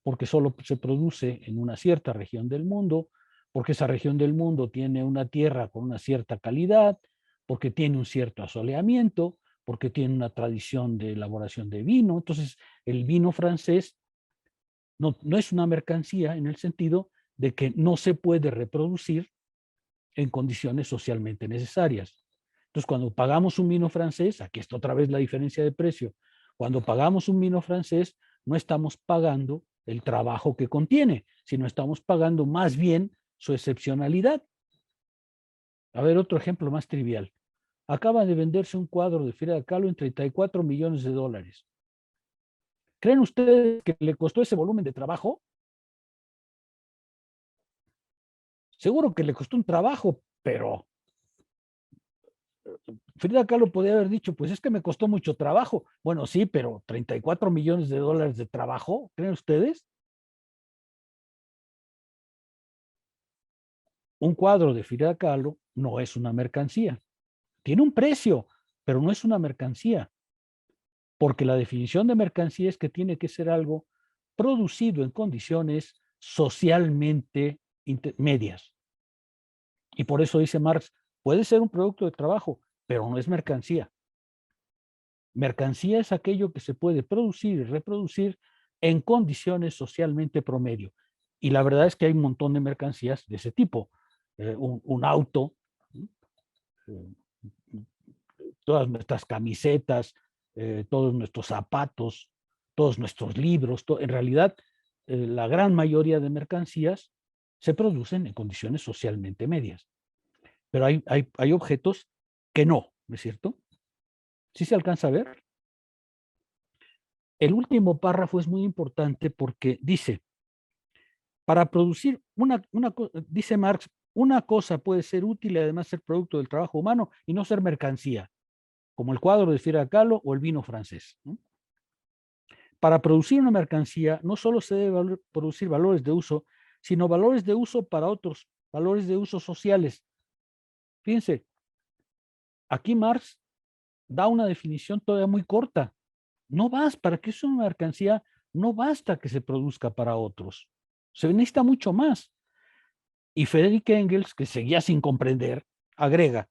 porque solo se produce en una cierta región del mundo, porque esa región del mundo tiene una tierra con una cierta calidad, porque tiene un cierto asoleamiento, porque tiene una tradición de elaboración de vino. Entonces, el vino francés no es una mercancía en el sentido de que no se puede reproducir en condiciones socialmente necesarias. Entonces, cuando pagamos un vino francés, aquí está otra vez la diferencia de precio. Cuando pagamos un vino francés, no estamos pagando el trabajo que contiene, sino estamos pagando más bien su excepcionalidad. A ver, otro ejemplo más trivial. Acaba de venderse un cuadro de Frida Kahlo en $34 millones. ¿Creen ustedes que le costó ese volumen de trabajo? Seguro que le costó un trabajo, pero Frida Kahlo podría haber dicho, pues es que me costó mucho trabajo. Bueno, sí, pero 34 millones de dólares de trabajo, ¿creen ustedes? Un cuadro de Frida Kahlo no es una mercancía. Tiene un precio, pero no es una mercancía. Porque la definición de mercancía es que tiene que ser algo producido en condiciones socialmente medias. Y por eso dice Marx, puede ser un producto de trabajo, pero no es mercancía. Mercancía es aquello que se puede producir y reproducir en condiciones socialmente promedio. Y la verdad es que hay un montón de mercancías de ese tipo. Un auto, todas nuestras camisetas, todos nuestros zapatos, todos nuestros libros. En realidad, la gran mayoría de mercancías se producen en condiciones socialmente medias. Pero hay objetos que no, ¿no es cierto? ¿Sí se alcanza a ver? El último párrafo es muy importante porque dice, para producir dice Marx, una cosa puede ser útil y además ser producto del trabajo humano y no ser mercancía, como el cuadro de Frida Kahlo o el vino francés. Para producir una mercancía no solo se debe producir valores de uso, sino valores de uso para otros, valores de uso sociales. Fíjense, aquí Marx da una definición todavía muy corta. No basta, para que sea una mercancía, no basta que se produzca para otros. Se necesita mucho más. Y Friedrich Engels, que seguía sin comprender, agrega,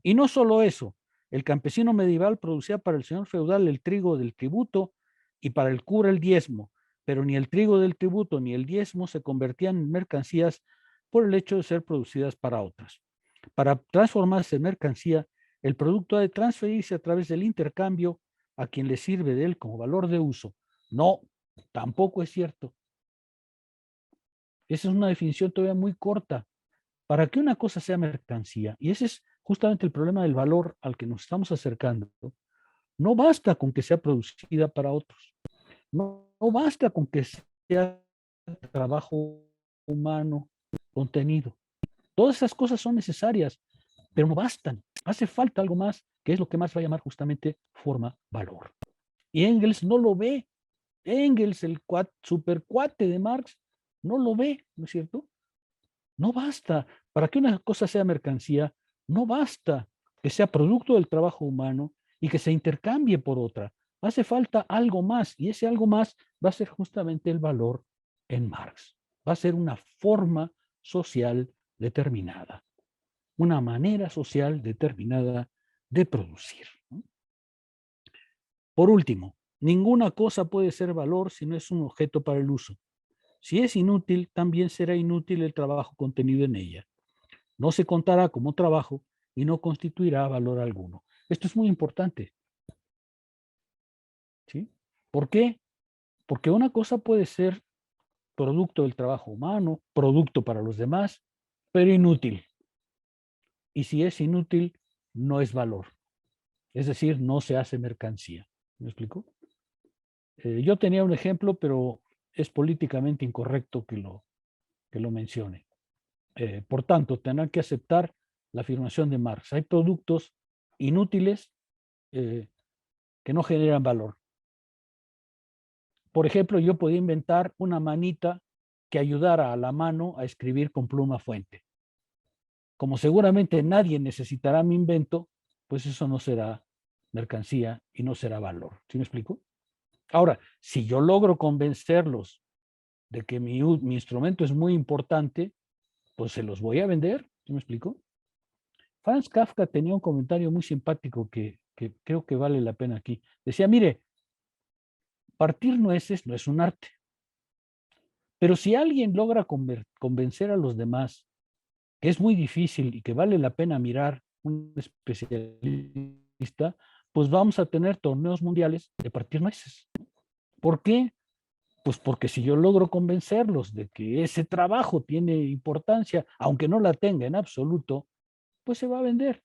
y no solo eso, el campesino medieval producía para el señor feudal el trigo del tributo y para el cura el diezmo, pero ni el trigo del tributo ni el diezmo se convertían en mercancías por el hecho de ser producidas para otras. Para transformarse en mercancía, el producto ha de transferirse a través del intercambio a quien le sirve de él como valor de uso. No, tampoco es cierto. Esa es una definición todavía muy corta. Para que una cosa sea mercancía, y ese es justamente el problema del valor al que nos estamos acercando, no basta con que sea producida para otros. No basta con que sea trabajo humano, contenido. Todas esas cosas son necesarias, pero no bastan. Hace falta algo más, que es lo que Marx va a llamar justamente forma valor. Y Engels no lo ve. Engels, el supercuate de Marx, no lo ve, ¿no es cierto? No basta. Para que una cosa sea mercancía, no basta que sea producto del trabajo humano y que se intercambie por otra. Hace falta algo más, y ese algo más va a ser justamente el valor en Marx. Va a ser una forma social determinada, una manera social determinada de producir. Por último, ninguna cosa puede ser valor si no es un objeto para el uso. Si es inútil, también será inútil el trabajo contenido en ella. No se contará como trabajo y no constituirá valor alguno. Esto es muy importante. ¿Sí? ¿Por qué? Porque una cosa puede ser producto del trabajo humano, producto para los demás, pero inútil. Y si es inútil, no es valor. Es decir, no se hace mercancía. ¿Me explico? Yo tenía un ejemplo, pero es políticamente incorrecto que lo mencione. Por tanto, tendrán que aceptar la afirmación de Marx. Hay productos inútiles que no generan valor. Por ejemplo, yo podía inventar una manita que ayudara a la mano a escribir con pluma fuente. Como seguramente nadie necesitará mi invento, pues eso no será mercancía y no será valor. ¿Sí me explico? Ahora, si yo logro convencerlos de que mi instrumento es muy importante, pues se los voy a vender. ¿Sí me explico? Franz Kafka tenía un comentario muy simpático que creo que vale la pena aquí. Decía, mire, partir nueces no es un arte. Pero si alguien logra convencer a los demás que es muy difícil y que vale la pena mirar un especialista, pues vamos a tener torneos mundiales de partir nueces. ¿Por qué? Pues porque si yo logro convencerlos de que ese trabajo tiene importancia, aunque no la tenga en absoluto, pues se va a vender.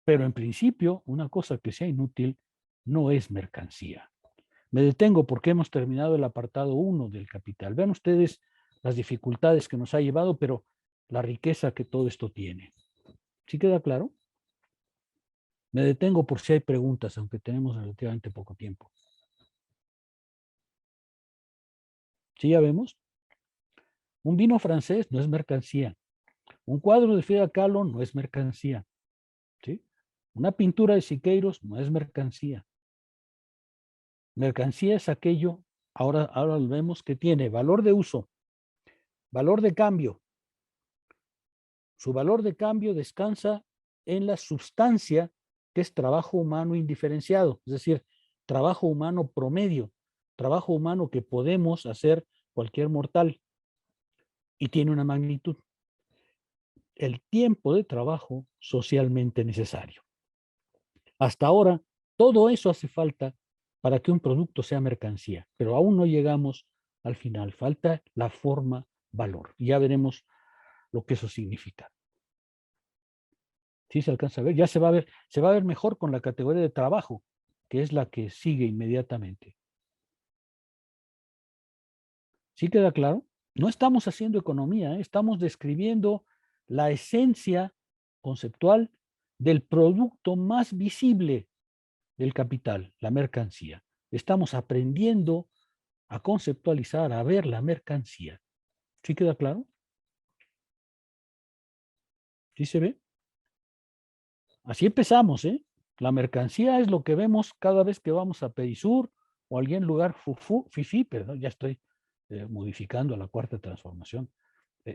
Pero en principio, una cosa que sea inútil no es mercancía. Me detengo porque hemos terminado el apartado 1 del capital. Vean ustedes las dificultades que nos ha llevado, pero la riqueza que todo esto tiene. ¿Sí queda claro? Me detengo por si hay preguntas, aunque tenemos relativamente poco tiempo. ¿Sí ya vemos? Un vino francés no es mercancía. Un cuadro de Frida Kahlo no es mercancía. ¿Sí? Una pintura de Siqueiros no es mercancía. Mercancía es aquello, ahora lo vemos, que tiene valor de uso, valor de cambio. Su valor de cambio descansa en la sustancia, que es trabajo humano indiferenciado, es decir, trabajo humano promedio, trabajo humano que podemos hacer cualquier mortal y tiene una magnitud. El tiempo de trabajo socialmente necesario. Hasta ahora, todo eso hace falta para que un producto sea mercancía, pero aún no llegamos al final. Falta la forma valor. Y ya veremos lo que eso significa. ¿Sí se alcanza a ver? Ya se va a ver mejor con la categoría de trabajo, que es la que sigue inmediatamente. ¿Sí queda claro? No estamos haciendo economía, estamos describiendo la esencia conceptual del producto más visible del capital, la mercancía. Estamos aprendiendo a conceptualizar, a ver la mercancía. ¿Sí queda claro? ¿Sí se ve? Así empezamos, ¿eh? La mercancía es lo que vemos cada vez que vamos a Perisur o a algún lugar fifí, perdón, ya estoy modificando la cuarta transformación.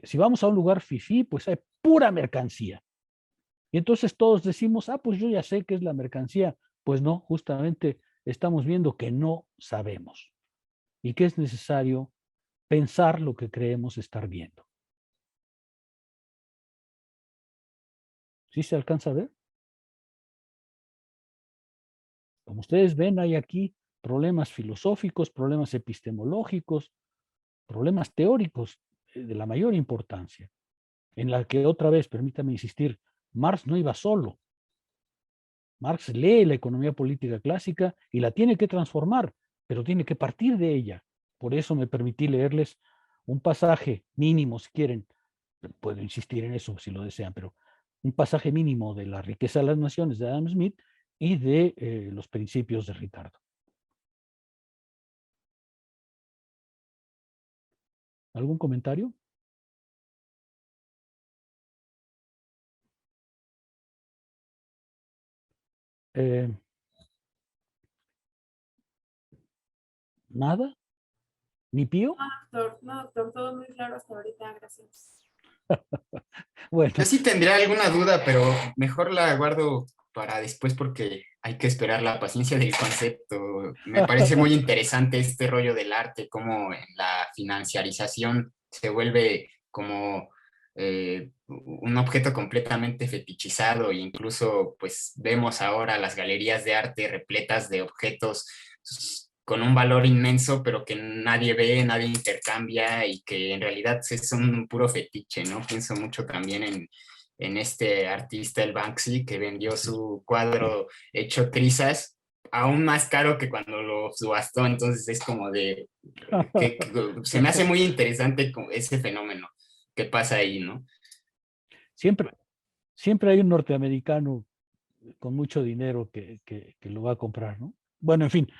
Si vamos a un lugar fifí, pues hay pura mercancía. Y entonces todos decimos, pues yo ya sé qué es la mercancía. Pues no, justamente estamos viendo que no sabemos y que es necesario pensar lo que creemos estar viendo. ¿Sí se alcanza a ver? Como ustedes ven, hay aquí problemas filosóficos, problemas epistemológicos, problemas teóricos de la mayor importancia, en la que otra vez, permítame insistir, Marx no iba solo. Marx lee la economía política clásica y la tiene que transformar, pero tiene que partir de ella. Por eso me permití leerles un pasaje mínimo, si quieren, puedo insistir en eso si lo desean, pero un pasaje mínimo de La riqueza de las naciones de Adam Smith y de Los principios de Ricardo. ¿Algún comentario? ¿Nada? ¿Ni Pío? No, doctor, todo muy claro hasta ahorita, gracias. Bueno, Yo sí tendría alguna duda, pero mejor la guardo para después porque hay que esperar la paciencia del concepto. Me parece muy interesante este rollo del arte, cómo en la financiarización se vuelve como un objeto completamente fetichizado e incluso pues vemos ahora las galerías de arte repletas de objetos con un valor inmenso, pero que nadie ve, nadie intercambia y que en realidad es un puro fetiche, ¿no? Pienso mucho también en este artista, el Banksy, que vendió su cuadro hecho trizas, aún más caro que cuando lo subastó, entonces es como de, que se me hace muy interesante ese fenómeno que pasa ahí, ¿no? siempre hay un norteamericano con mucho dinero que lo va a comprar, ¿no? Bueno, en fin,